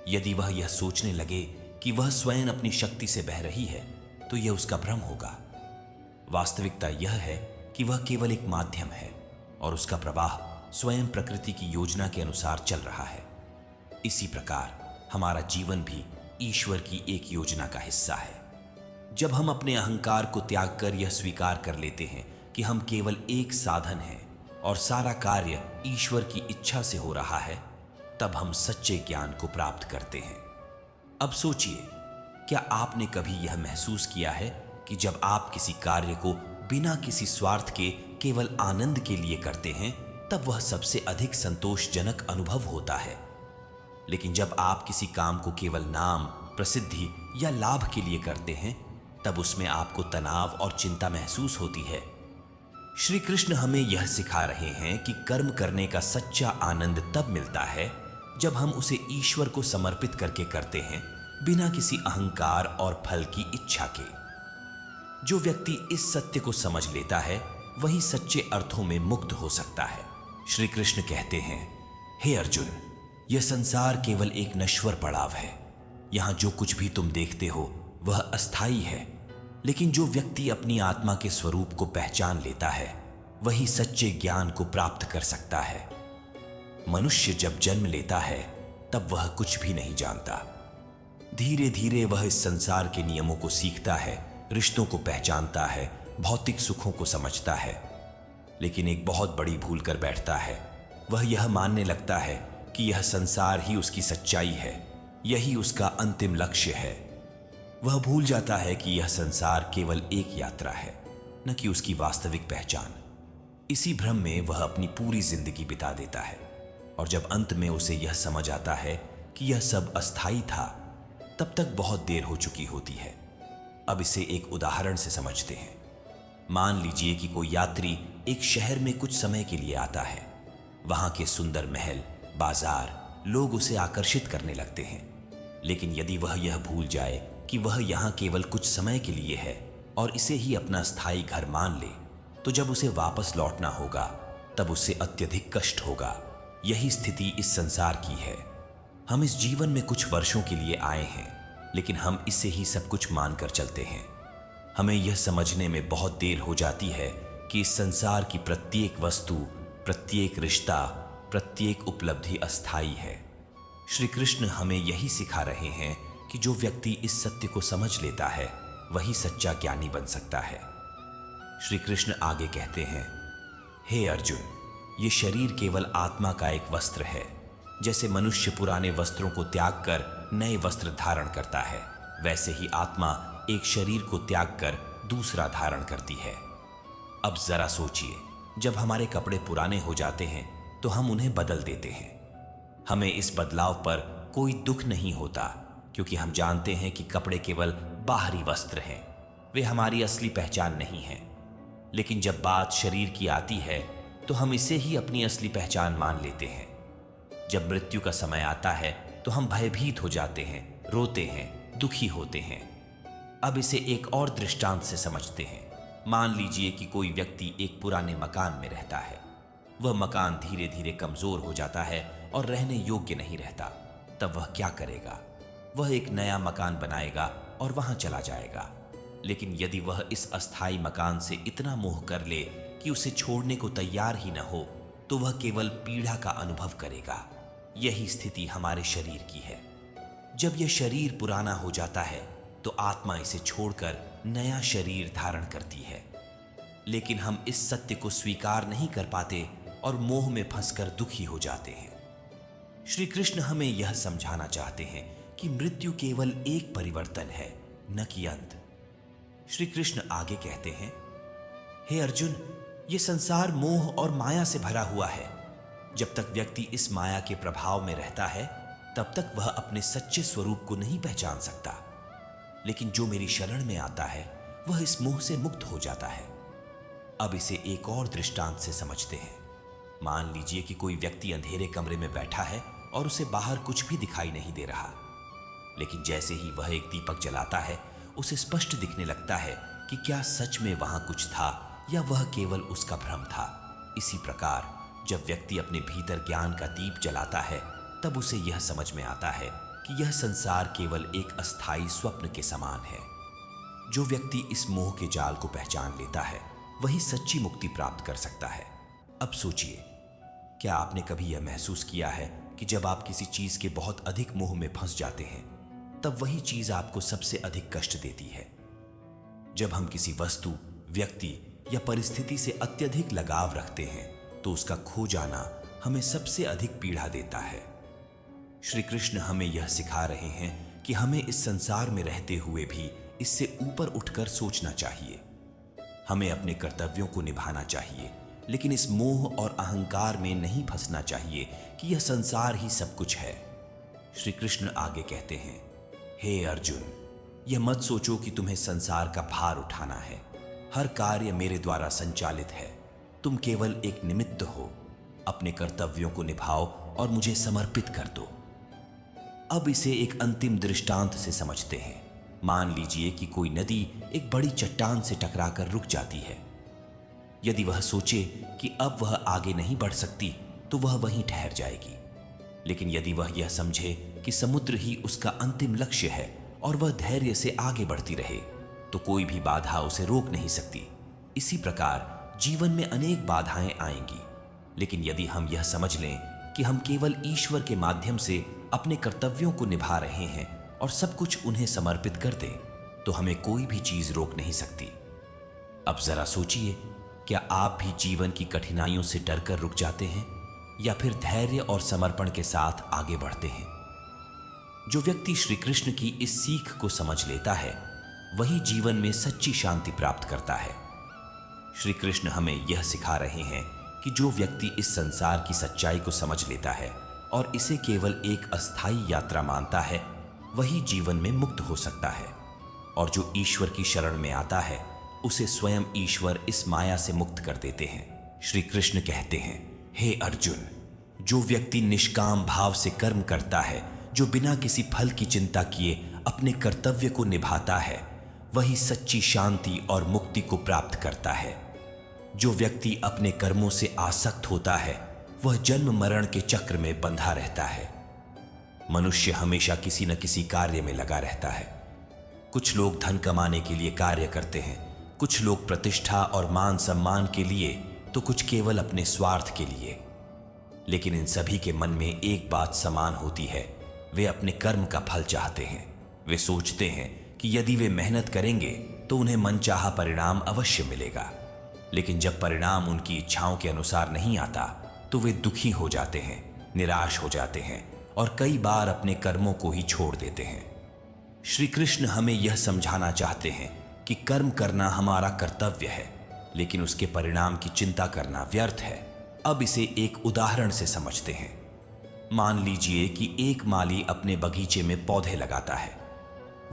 Speaker 1: यदि वह यह सोचने लगे कि वह स्वयं अपनी शक्ति से बह रही है तो यह उसका भ्रम होगा। वास्तविकता यह है कि वह केवल एक माध्यम है और उसका प्रवाह स्वयं प्रकृति की योजना के अनुसार चल रहा है। इसी प्रकार हमारा जीवन भी ईश्वर की एक योजना का हिस्सा है। जब हम अपने अहंकार को त्याग कर यह स्वीकार कर लेते हैं कि हम केवल एक साधन हैं और सारा कार्य ईश्वर की इच्छा से हो रहा है, तब हम सच्चे ज्ञान को प्राप्त करते हैं। अब सोचिए, क्या आपने कभी यह महसूस किया है कि जब आप किसी कार्य को बिना किसी स्वार्थ के केवल आनंद के लिए करते हैं तब वह सबसे अधिक संतोषजनक अनुभव होता है। लेकिन जब आप किसी काम को केवल नाम, प्रसिद्धि या लाभ के लिए करते हैं तब उसमें आपको तनाव और चिंता महसूस होती है। श्री कृष्ण हमें यह सिखा रहे हैं कि कर्म करने का सच्चा आनंद तब मिलता है जब हम उसे ईश्वर को समर्पित करके करते हैं, बिना किसी अहंकार और फल की इच्छा के। जो व्यक्ति इस सत्य को समझ लेता है वही सच्चे अर्थों में मुक्त हो सकता है। श्री कृष्ण कहते हैं, हे अर्जुन, यह संसार केवल एक नश्वर पड़ाव है। यहां जो कुछ भी तुम देखते हो वह अस्थाई है, लेकिन जो व्यक्ति अपनी आत्मा के स्वरूप को पहचान लेता है वही सच्चे ज्ञान को प्राप्त कर सकता है। मनुष्य जब जन्म लेता है तब वह कुछ भी नहीं जानता। धीरे धीरे वह इस संसार के नियमों को सीखता है, रिश्तों को पहचानता है, भौतिक सुखों को समझता है। लेकिन एक बहुत बड़ी भूल कर बैठता है। वह यह मानने लगता है कि यह संसार ही उसकी सच्चाई है, यही उसका अंतिम लक्ष्य है। वह भूल जाता है कि यह संसार केवल एक यात्रा है, न कि उसकी वास्तविक पहचान। इसी भ्रम में वह अपनी पूरी जिंदगी बिता देता है, और जब अंत में उसे यह समझ आता है कि यह सब अस्थाई था, तब तक बहुत देर हो चुकी होती है। अब इसे एक उदाहरण से समझते हैं। मान लीजिए कि कोई यात्री एक शहर में कुछ समय के लिए आता है। वहां के सुंदर महल, बाजार, लोग उसे आकर्षित करने लगते हैं। लेकिन यदि वह यह भूल जाए कि वह यहाँ केवल कुछ समय के लिए है और इसे ही अपना स्थायी घर मान ले, तो जब उसे वापस लौटना होगा तब उसे अत्यधिक कष्ट होगा। यही स्थिति इस संसार की है। हम इस जीवन में कुछ वर्षों के लिए आए हैं, लेकिन हम इसे ही सब कुछ मानकर चलते हैं। हमें यह समझने में बहुत देर हो जाती है कि इस संसार की प्रत्येक वस्तु, प्रत्येक रिश्ता, प्रत्येक उपलब्धि अस्थाई है। श्री कृष्ण हमें यही सिखा रहे हैं कि जो व्यक्ति इस सत्य को समझ लेता है वही सच्चा ज्ञानी बन सकता है। श्री कृष्ण आगे कहते हैं, हे अर्जुन, ये शरीर केवल आत्मा का एक वस्त्र है। जैसे मनुष्य पुराने वस्त्रों को त्याग कर नए वस्त्र धारण करता है, वैसे ही आत्मा एक शरीर को त्याग कर दूसरा धारण करती है। अब जरा सोचिए, जब हमारे कपड़े पुराने हो जाते हैं तो हम उन्हें बदल देते हैं। हमें इस बदलाव पर कोई दुख नहीं होता, क्योंकि हम जानते हैं कि कपड़े केवल बाहरी वस्त्र हैं, वे हमारी असली पहचान नहीं हैं। लेकिन जब बात शरीर की आती है तो हम इसे ही अपनी असली पहचान मान लेते हैं। जब मृत्यु का समय आता है तो हम भयभीत हो जाते हैं, रोते हैं, दुखी होते हैं। अब इसे एक और दृष्टांत से समझते हैं। मान लीजिए कि कोई व्यक्ति एक पुराने मकान में रहता है। वह मकान धीरे धीरे कमजोर हो जाता है और रहने योग्य नहीं रहता। तब वह क्या करेगा? वह एक नया मकान बनाएगा और वहां चला जाएगा। लेकिन यदि वह इस अस्थाई मकान से इतना मोह कर ले कि उसे छोड़ने को तैयार ही न हो, तो वह केवल पीड़ा का अनुभव करेगा। यही स्थिति हमारे शरीर की है। जब यह शरीर पुराना हो जाता है तो आत्मा इसे छोड़कर नया शरीर धारण करती है। लेकिन हम इस सत्य को स्वीकार नहीं कर पाते और मोह में फंसकर दुखी हो जाते हैं। श्री कृष्ण हमें यह समझाना चाहते हैं कि मृत्यु केवल एक परिवर्तन है, न कि अंत। श्री कृष्ण आगे कहते हैं, हे अर्जुन, यह संसार मोह और माया से भरा हुआ है। जब तक व्यक्ति इस माया के प्रभाव में रहता है तब तक वह अपने सच्चे स्वरूप को नहीं पहचान सकता। लेकिन जो मेरी शरण में आता है वह इस मोह से मुक्त हो जाता है। अब इसे एक और दृष्टांत से समझते हैं। मान लीजिए कि कोई व्यक्ति अंधेरे कमरे में बैठा है और उसे बाहर कुछ भी दिखाई नहीं दे रहा, लेकिन जैसे ही वह एक दीपक जलाता है उसे स्पष्ट दिखने लगता है कि क्या सच में वहां कुछ था या वह केवल उसका भ्रम था। इसी प्रकार जब व्यक्ति अपने भीतर ज्ञान का दीप जलाता है तब उसे यह समझ में आता है कि यह संसार केवल एक अस्थायी स्वप्न के समान है। जो व्यक्ति इस मोह के जाल को पहचान लेता है वही सच्ची मुक्ति प्राप्त कर सकता है। अब सोचिए, क्या आपने कभी यह महसूस किया है कि जब आप किसी चीज के बहुत अधिक मोह में फंस जाते हैं तब वही चीज आपको सबसे अधिक कष्ट देती है। जब हम किसी वस्तु, व्यक्ति या परिस्थिति से अत्यधिक लगाव रखते हैं तो उसका खो जाना हमें सबसे अधिक पीड़ा देता है। श्री कृष्ण हमें यह सिखा रहे हैं कि हमें इस संसार में रहते हुए भी इससे ऊपर उठकर सोचना चाहिए। हमें अपने कर्तव्यों को निभाना चाहिए, लेकिन इस मोह और अहंकार में नहीं फंसना चाहिए कि यह संसार ही सब कुछ है। श्री कृष्ण आगे कहते हैं, हे अर्जुन, यह मत सोचो कि तुम्हें संसार का भार उठाना है। हर कार्य मेरे द्वारा संचालित है, तुम केवल एक निमित्त हो। अपने कर्तव्यों को निभाओ और मुझे समर्पित कर दो। अब इसे एक अंतिम दृष्टांत से समझते हैं। मान लीजिए कि कोई नदी एक बड़ी चट्टान से टकराकर रुक जाती है। यदि वह सोचे कि अब वह आगे नहीं बढ़ सकती तो वह वहीं ठहर जाएगी। लेकिन यदि वह यह समझे कि समुद्र ही उसका अंतिम लक्ष्य है और वह धैर्य से आगे बढ़ती रहे तो कोई भी बाधा उसे रोक नहीं सकती। इसी प्रकार जीवन में अनेक बाधाएं आएंगी, लेकिन यदि हम यह समझ लें कि हम केवल ईश्वर के माध्यम से अपने कर्तव्यों को निभा रहे हैं और सब कुछ उन्हें समर्पित कर दें तो हमें कोई भी चीज रोक नहीं सकती। अब जरा सोचिए, क्या आप भी जीवन की कठिनाइयों से डरकर रुक जाते हैं या फिर धैर्य और समर्पण के साथ आगे बढ़ते हैं? जो व्यक्ति श्री कृष्ण की इस सीख को समझ लेता है वही जीवन में सच्ची शांति प्राप्त करता है। श्री कृष्ण हमें यह सिखा रहे हैं कि जो व्यक्ति इस संसार की सच्चाई को समझ लेता है और इसे केवल एक अस्थायी यात्रा मानता है वही जीवन में मुक्त हो सकता है। और जो ईश्वर की शरण में आता है उसे स्वयं ईश्वर इस माया से मुक्त कर देते हैं। श्री कृष्ण कहते हैं, हे अर्जुन, जो व्यक्ति निष्काम भाव से कर्म करता है, जो बिना किसी फल की चिंता किए अपने कर्तव्य को निभाता है, वही सच्ची शांति और मुक्ति को प्राप्त करता है। जो व्यक्ति अपने कर्मों से आसक्त होता है वह जन्म मरण के चक्र में बंधा रहता है। मनुष्य हमेशा किसी न किसी कार्य में लगा रहता है। कुछ लोग धन कमाने के लिए कार्य करते हैं, कुछ लोग प्रतिष्ठा और मान सम्मान के लिए, तो कुछ केवल अपने स्वार्थ के लिए। लेकिन इन सभी के मन में एक बात समान होती है, वे अपने कर्म का फल चाहते हैं। वे सोचते हैं कि यदि वे मेहनत करेंगे तो उन्हें मनचाहा परिणाम अवश्य मिलेगा। लेकिन जब परिणाम उनकी इच्छाओं के अनुसार नहीं आता तो वे दुखी हो जाते हैं, निराश हो जाते हैं और कई बार अपने कर्मों को ही छोड़ देते हैं। श्री कृष्ण हमें यह समझाना चाहते हैं कि कर्म करना हमारा कर्तव्य है, लेकिन उसके परिणाम की चिंता करना व्यर्थ है। अब इसे एक उदाहरण से समझते हैं। मान लीजिए कि एक माली अपने बगीचे में पौधे लगाता है।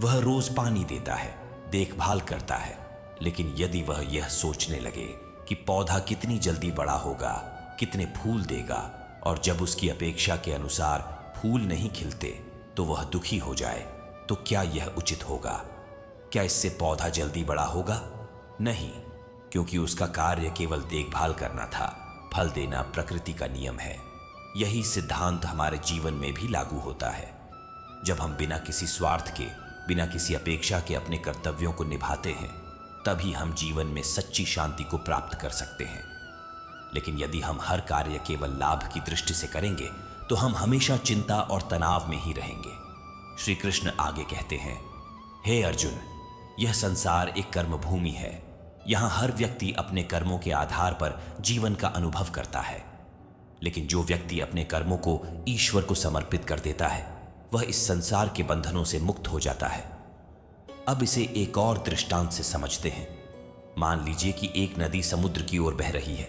Speaker 1: वह रोज पानी देता है, देखभाल करता है, लेकिन यदि वह यह सोचने लगे कि पौधा कितनी जल्दी बड़ा होगा, कितने फूल देगा, और जब उसकी अपेक्षा के अनुसार फूल नहीं खिलते तो वह दुखी हो जाए, तो क्या यह उचित होगा? क्या इससे पौधा जल्दी बड़ा होगा? नहीं, क्योंकि उसका कार्य केवल देखभाल करना था। फल देना प्रकृति का नियम है। यही सिद्धांत हमारे जीवन में भी लागू होता है। जब हम बिना किसी स्वार्थ के, बिना किसी अपेक्षा के अपने कर्तव्यों को निभाते हैं, तभी हम जीवन में सच्ची शांति को प्राप्त कर सकते हैं। लेकिन यदि हम हर कार्य केवल लाभ की दृष्टि से करेंगे तो हम हमेशा चिंता और तनाव में ही रहेंगे। श्री कृष्ण आगे कहते हैं, हे अर्जुन, यह संसार एक कर्म भूमि है। यहां हर व्यक्ति अपने कर्मों के आधार पर जीवन का अनुभव करता है। लेकिन जो व्यक्ति अपने कर्मों को ईश्वर को समर्पित कर देता है, वह इस संसार के बंधनों से मुक्त हो जाता है। अब इसे एक और दृष्टांत से समझते हैं। मान लीजिए कि एक नदी समुद्र की ओर बह रही है।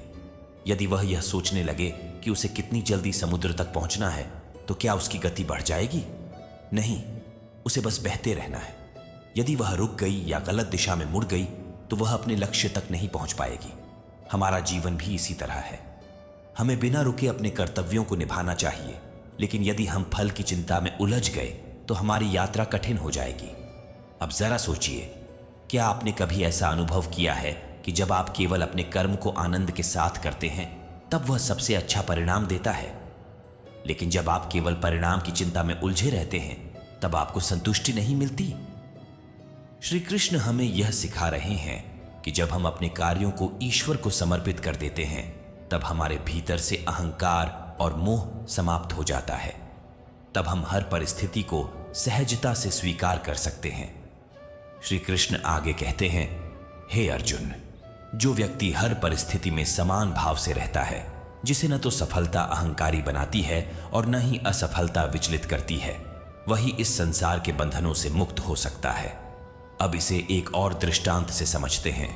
Speaker 1: यदि वह यह सोचने लगे कि उसे कितनी जल्दी समुद्र तक पहुंचना है, तो क्या उसकी गति बढ़ जाएगी? नहीं, उसे बस बहते रहना है। यदि वह रुक गई या गलत दिशा में मुड़ गई, तो वह अपने लक्ष्य तक नहीं पहुंच पाएगी। हमारा जीवन भी इसी तरह है। हमें बिना रुके अपने कर्तव्यों को निभाना चाहिए, लेकिन यदि हम फल की चिंता में उलझ गए तो हमारी यात्रा कठिन हो जाएगी। अब जरा सोचिए, क्या आपने कभी ऐसा अनुभव किया है कि जब आप केवल अपने कर्म को आनंद के साथ करते हैं, तब वह सबसे अच्छा परिणाम देता है? लेकिन जब आप केवल परिणाम की चिंता में उलझे रहते हैं, तब आपको संतुष्टि नहीं मिलती। श्री कृष्ण हमें यह सिखा रहे हैं कि जब हम अपने कार्यों को ईश्वर को समर्पित कर देते हैं, तब हमारे भीतर से अहंकार और मोह समाप्त हो जाता है। तब हम हर परिस्थिति को सहजता से स्वीकार कर सकते हैं। श्री कृष्ण आगे कहते हैं, हे अर्जुन, जो व्यक्ति हर परिस्थिति में समान भाव से रहता है, जिसे न तो सफलता अहंकारी बनाती है और न ही असफलता विचलित करती है, वही इस संसार के बंधनों से मुक्त हो सकता है। अब इसे एक और दृष्टांत से समझते हैं।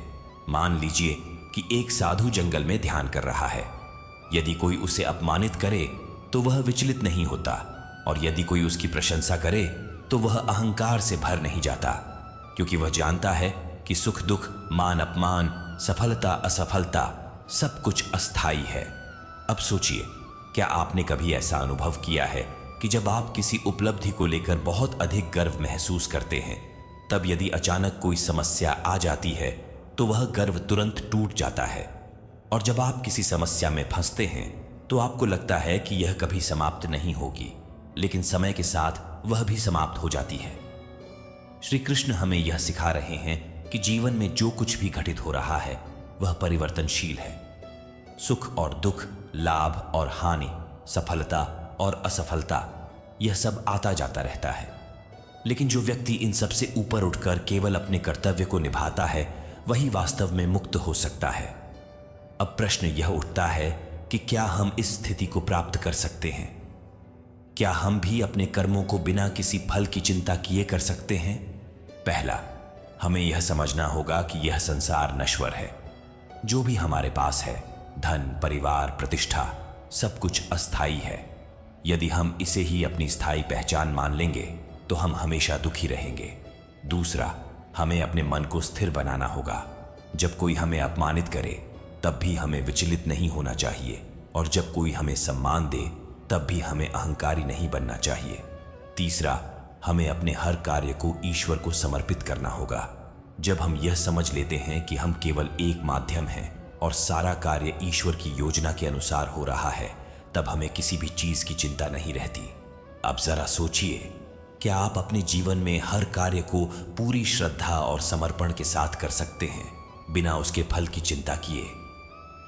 Speaker 1: मान लीजिए कि एक साधु जंगल में ध्यान कर रहा है। यदि कोई उसे अपमानित करे तो वह विचलित नहीं होता, और यदि कोई उसकी प्रशंसा करे तो वह अहंकार से भर नहीं जाता, क्योंकि वह जानता है कि सुख दुख, मान अपमान, सफलता असफलता सब कुछ अस्थाई है। अब सोचिए, क्या आपने कभी ऐसा अनुभव किया है कि जब आप किसी उपलब्धि को लेकर बहुत अधिक गर्व महसूस करते हैं, तब यदि अचानक कोई समस्या आ जाती है तो वह गर्व तुरंत टूट जाता है, और जब आप किसी समस्या में फंसते हैं तो आपको लगता है कि यह कभी समाप्त नहीं होगी, लेकिन समय के साथ वह भी समाप्त हो जाती है। श्री कृष्ण हमें यह सिखा रहे हैं कि जीवन में जो कुछ भी घटित हो रहा है वह परिवर्तनशील है। सुख और दुख, लाभ और हानि, सफलता और असफलता, यह सब आता जाता रहता है। लेकिन जो व्यक्ति इन सब से ऊपर उठकर केवल अपने कर्तव्य को निभाता है, वही वास्तव में मुक्त हो सकता है। अब प्रश्न यह उठता है कि क्या हम इस स्थिति को प्राप्त कर सकते हैं? क्या हम भी अपने कर्मों को बिना किसी फल की चिंता किए कर सकते हैं? पहला, हमें यह समझना होगा कि यह संसार नश्वर है। जो भी हमारे पास है, धन, परिवार, प्रतिष्ठा, सब कुछ अस्थाई है। यदि हम इसे ही अपनी स्थायी पहचान मान लेंगे तो हम हमेशा दुखी रहेंगे। दूसरा, हमें अपने मन को स्थिर बनाना होगा। जब कोई हमें अपमानित करे तब भी हमें विचलित नहीं होना चाहिए, और जब कोई हमें सम्मान दे तब भी हमें अहंकारी नहीं बनना चाहिए। तीसरा, हमें अपने हर कार्य को ईश्वर को समर्पित करना होगा। जब हम यह समझ लेते हैं कि हम केवल एक माध्यम हैं और सारा कार्य ईश्वर की योजना के अनुसार हो रहा है, तब हमें किसी भी चीज की चिंता नहीं रहती। अब जरा सोचिए, क्या आप अपने जीवन में हर कार्य को पूरी श्रद्धा और समर्पण के साथ कर सकते हैं, बिना उसके फल की चिंता किए?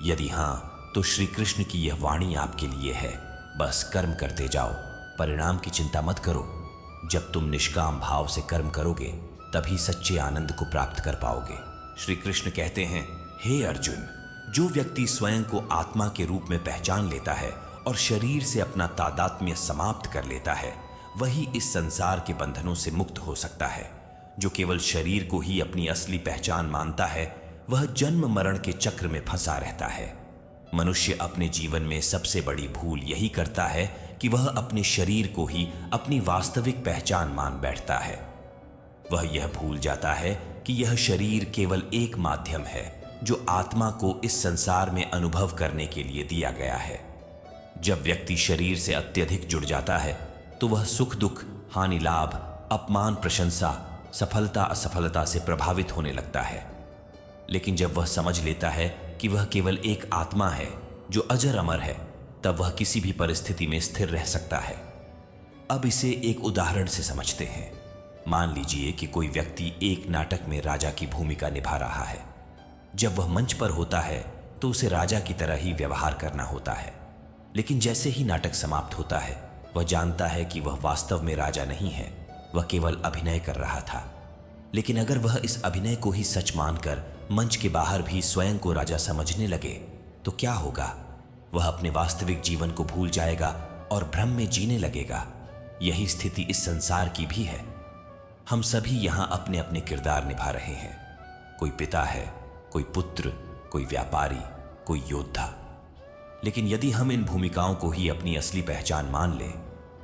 Speaker 1: यदि हां, तो श्री कृष्ण की यह वाणी आपके लिए है। बस कर्म करते जाओ, परिणाम की चिंता मत करो। जब तुम निष्काम भाव से कर्म करोगे, तभी सच्चे आनंद को प्राप्त कर पाओगे। श्री कृष्ण कहते हैं, हे अर्जुन, जो व्यक्ति स्वयं को आत्मा के रूप में पहचान लेता है और शरीर से अपना तादात्म्य समाप्त कर लेता है, वही इस संसार के बंधनों से मुक्त हो सकता है। जो केवल शरीर को ही अपनी असली पहचान मानता है, वह जन्म मरण के चक्र में फंसा रहता है। मनुष्य अपने जीवन में सबसे बड़ी भूल यही करता है कि वह अपने शरीर को ही अपनी वास्तविक पहचान मान बैठता है। वह यह भूल जाता है कि यह शरीर केवल एक माध्यम है जो आत्मा को इस संसार में अनुभव करने के लिए दिया गया है। जब व्यक्ति शरीर से अत्यधिक जुड़ जाता है तो वह सुख दुख, हानि लाभ, अपमान प्रशंसा, सफलता असफलता से प्रभावित होने लगता है। लेकिन जब वह समझ लेता है कि वह केवल एक आत्मा है जो अजर अमर है, तब वह किसी भी परिस्थिति में स्थिर रह सकता है। अब इसे एक उदाहरण से समझते हैं। मान लीजिए कि कोई व्यक्ति एक नाटक में राजा की भूमिका निभा रहा है। जब वह मंच पर होता है तो उसे राजा की तरह ही व्यवहार करना होता है। लेकिन जैसे ही नाटक समाप्त होता है, वह जानता है कि वह वास्तव में राजा नहीं है, वह केवल अभिनय कर रहा था। लेकिन अगर वह इस अभिनय को ही सच मानकर मंच के बाहर भी स्वयं को राजा समझने लगे तो क्या होगा? वह अपने वास्तविक जीवन को भूल जाएगा और भ्रम में जीने लगेगा। यही स्थिति इस संसार की भी है। हम सभी यहां अपने अपने किरदार निभा रहे हैं। कोई पिता है, कोई पुत्र, कोई व्यापारी, कोई योद्धा। लेकिन यदि हम इन भूमिकाओं को ही अपनी असली पहचान मान लें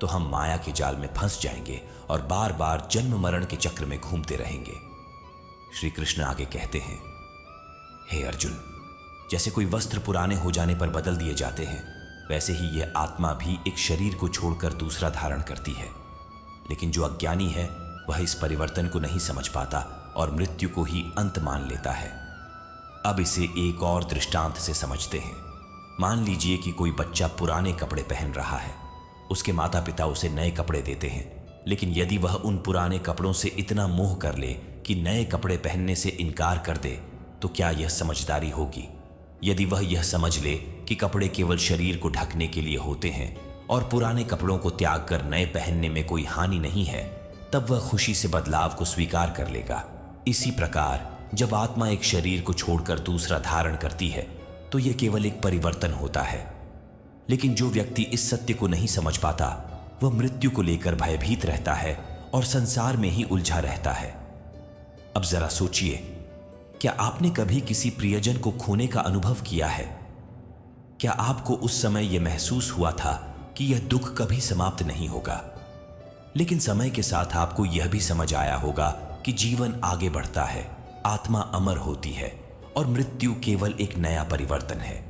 Speaker 1: तो हम माया के जाल में फंस जाएंगे और बार बार जन्म मरण के चक्र में घूमते रहेंगे। श्री कृष्ण आगे कहते हैं, हे अर्जुन, जैसे कोई वस्त्र पुराने हो जाने पर बदल दिए जाते हैं, वैसे ही यह आत्मा भी एक शरीर को छोड़कर दूसरा धारण करती है। लेकिन जो अज्ञानी है वह इस परिवर्तन को नहीं समझ पाता और मृत्यु को ही अंत मान लेता है। अब इसे एक और दृष्टांत से समझते हैं। मान लीजिए कि कोई बच्चा पुराने कपड़े पहन रहा है। उसके माता पिता उसे नए कपड़े देते हैं, लेकिन यदि वह उन पुराने कपड़ों से इतना मोह कर ले कि नए कपड़े पहनने से इनकार कर दे तो क्या यह समझदारी होगी? यदि वह यह समझ ले कि कपड़े केवल शरीर को ढकने के लिए होते हैं और पुराने कपड़ों को त्याग कर नए पहनने में कोई हानि नहीं है, तब वह खुशी से बदलाव को स्वीकार कर लेगा। इसी प्रकार जब आत्मा एक शरीर को छोड़कर दूसरा धारण करती है तो यह केवल एक परिवर्तन होता है। लेकिन जो व्यक्ति इस सत्य को नहीं समझ पाता वह मृत्यु को लेकर भयभीत रहता है और संसार में ही उलझा रहता है। अब जरा सोचिए, क्या आपने कभी किसी प्रियजन को खोने का अनुभव किया है? क्या आपको उस समय यह महसूस हुआ था कि यह दुख कभी समाप्त नहीं होगा? लेकिन समय के साथ आपको यह भी समझ आया होगा कि जीवन आगे बढ़ता है, आत्मा अमर होती है और मृत्यु केवल एक नया परिवर्तन है।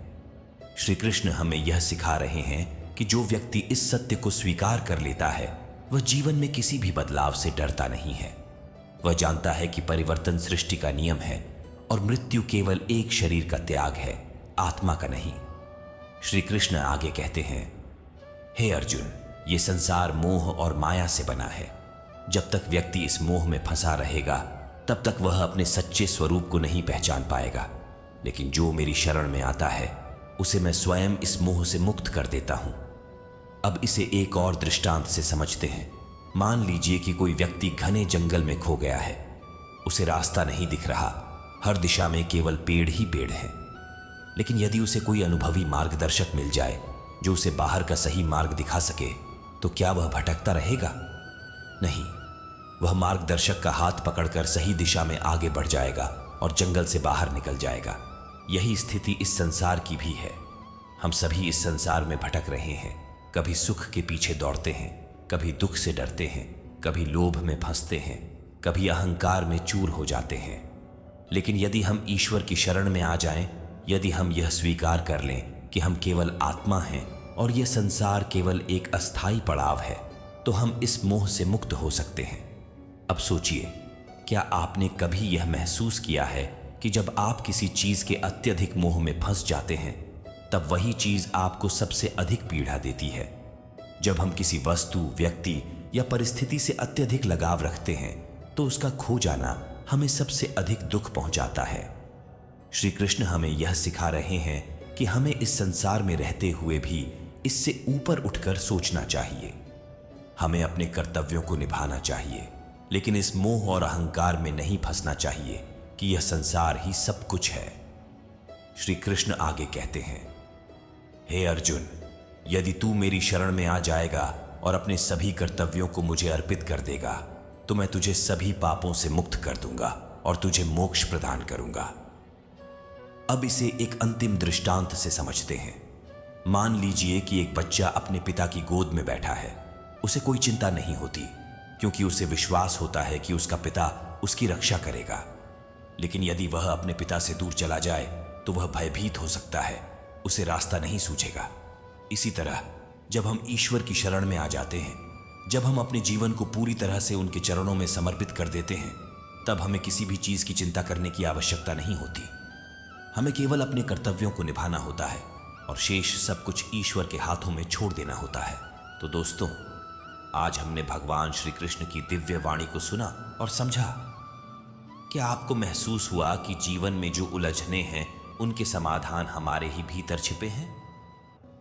Speaker 1: श्री कृष्ण हमें यह सिखा रहे हैं कि जो व्यक्ति इस सत्य को स्वीकार कर लेता है वह जीवन में किसी भी बदलाव से डरता नहीं है। वह जानता है कि परिवर्तन सृष्टि का नियम है और मृत्यु केवल एक शरीर का त्याग है, आत्मा का नहीं। श्री कृष्ण आगे कहते हैं, हे अर्जुन, ये संसार मोह और माया से बना है। जब तक व्यक्ति इस मोह में फंसा रहेगा तब तक वह अपने सच्चे स्वरूप को नहीं पहचान पाएगा। लेकिन जो मेरी शरण में आता है उसे मैं स्वयं इस मोह से मुक्त कर देता हूं। अब इसे एक और दृष्टांत से समझते हैं। मान लीजिए कि कोई व्यक्ति घने जंगल में खो गया है। उसे रास्ता नहीं दिख रहा, हर दिशा में केवल पेड़ ही पेड़ हैं। लेकिन यदि उसे कोई अनुभवी मार्गदर्शक मिल जाए जो उसे बाहर का सही मार्ग दिखा सके तो क्या वह भटकता रहेगा? नहीं, वह मार्गदर्शक का हाथ पकड़कर सही दिशा में आगे बढ़ जाएगा और जंगल से बाहर निकल जाएगा। यही स्थिति इस संसार की भी है। हम सभी इस संसार में भटक रहे हैं। कभी सुख के पीछे दौड़ते हैं, कभी दुख से डरते हैं, कभी लोभ में फंसते हैं, कभी अहंकार में चूर हो जाते हैं। लेकिन यदि हम ईश्वर की शरण में आ जाएं, यदि हम यह स्वीकार कर लें कि हम केवल आत्मा हैं और यह संसार केवल एक अस्थाई पड़ाव है, तो हम इस मोह से मुक्त हो सकते हैं। अब सोचिए, क्या आपने कभी यह महसूस किया है कि जब आप किसी चीज के अत्यधिक मोह में फंस जाते हैं तब वही चीज आपको सबसे अधिक पीड़ा देती है? जब हम किसी वस्तु, व्यक्ति या परिस्थिति से अत्यधिक लगाव रखते हैं तो उसका खो जाना हमें सबसे अधिक दुख पहुंचाता है। श्री कृष्ण हमें यह सिखा रहे हैं कि हमें इस संसार में रहते हुए भी इससे ऊपर उठकर सोचना चाहिए। हमें अपने कर्तव्यों को निभाना चाहिए, लेकिन इस मोह और अहंकार में नहीं फंसना चाहिए कि यह संसार ही सब कुछ है। श्री कृष्ण आगे कहते हैं, हे अर्जुन, यदि तू मेरी शरण में आ जाएगा और अपने सभी कर्तव्यों को मुझे अर्पित कर देगा तो मैं तुझे सभी पापों से मुक्त कर दूंगा और तुझे मोक्ष प्रदान करूंगा। अब इसे एक अंतिम दृष्टांत से समझते हैं। मान लीजिए कि एक बच्चा अपने पिता की गोद में बैठा है। उसे कोई चिंता नहीं होती क्योंकि उसे विश्वास होता है कि उसका पिता उसकी रक्षा करेगा। लेकिन यदि वह अपने पिता से दूर चला जाए तो वह भयभीत हो सकता है, उसे रास्ता नहीं सूझेगा। इसी तरह जब हम ईश्वर की शरण में आ जाते हैं, जब हम अपने जीवन को पूरी तरह से उनके चरणों में समर्पित कर देते हैं, तब हमें किसी भी चीज की चिंता करने की आवश्यकता नहीं होती। हमें केवल अपने कर्तव्यों को निभाना होता है और शेष सब कुछ ईश्वर के हाथों में छोड़ देना होता है। तो दोस्तों, आज हमने भगवान श्री कृष्ण की दिव्य वाणी को सुना और समझा। क्या आपको महसूस हुआ कि जीवन में जो उलझने हैं उनके समाधान हमारे ही भीतर छिपे हैं?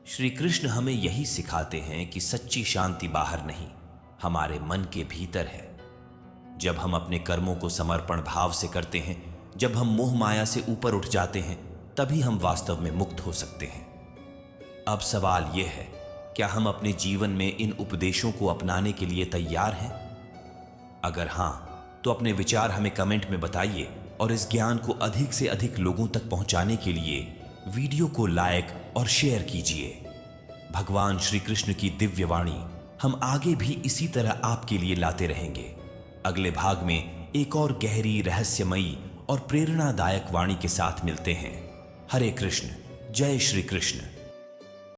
Speaker 1: श्री कृष्ण हमें यही सिखाते हैं कि सच्ची शांति बाहर नहीं, हमारे मन के भीतर है। जब हम अपने कर्मों को समर्पण भाव से करते हैं, जब हम मोह माया से ऊपर उठ जाते हैं, तभी हम वास्तव में मुक्त हो सकते हैं। अब सवाल यह है, क्या हम अपने जीवन में इन उपदेशों को अपनाने के लिए तैयार हैं? अगर हां, तो अपने विचार हमें कमेंट में बताइए और इस ज्ञान को अधिक से अधिक लोगों तक पहुंचाने के लिए वीडियो को लाइक और शेयर कीजिए। भगवान श्री कृष्ण की दिव्य वाणी हम आगे भी इसी तरह आपके लिए लाते रहेंगे। अगले भाग में एक और गहरी, रहस्यमयी और प्रेरणादायक वाणी के साथ मिलते हैं। हरे कृष्ण, जय श्री कृष्ण।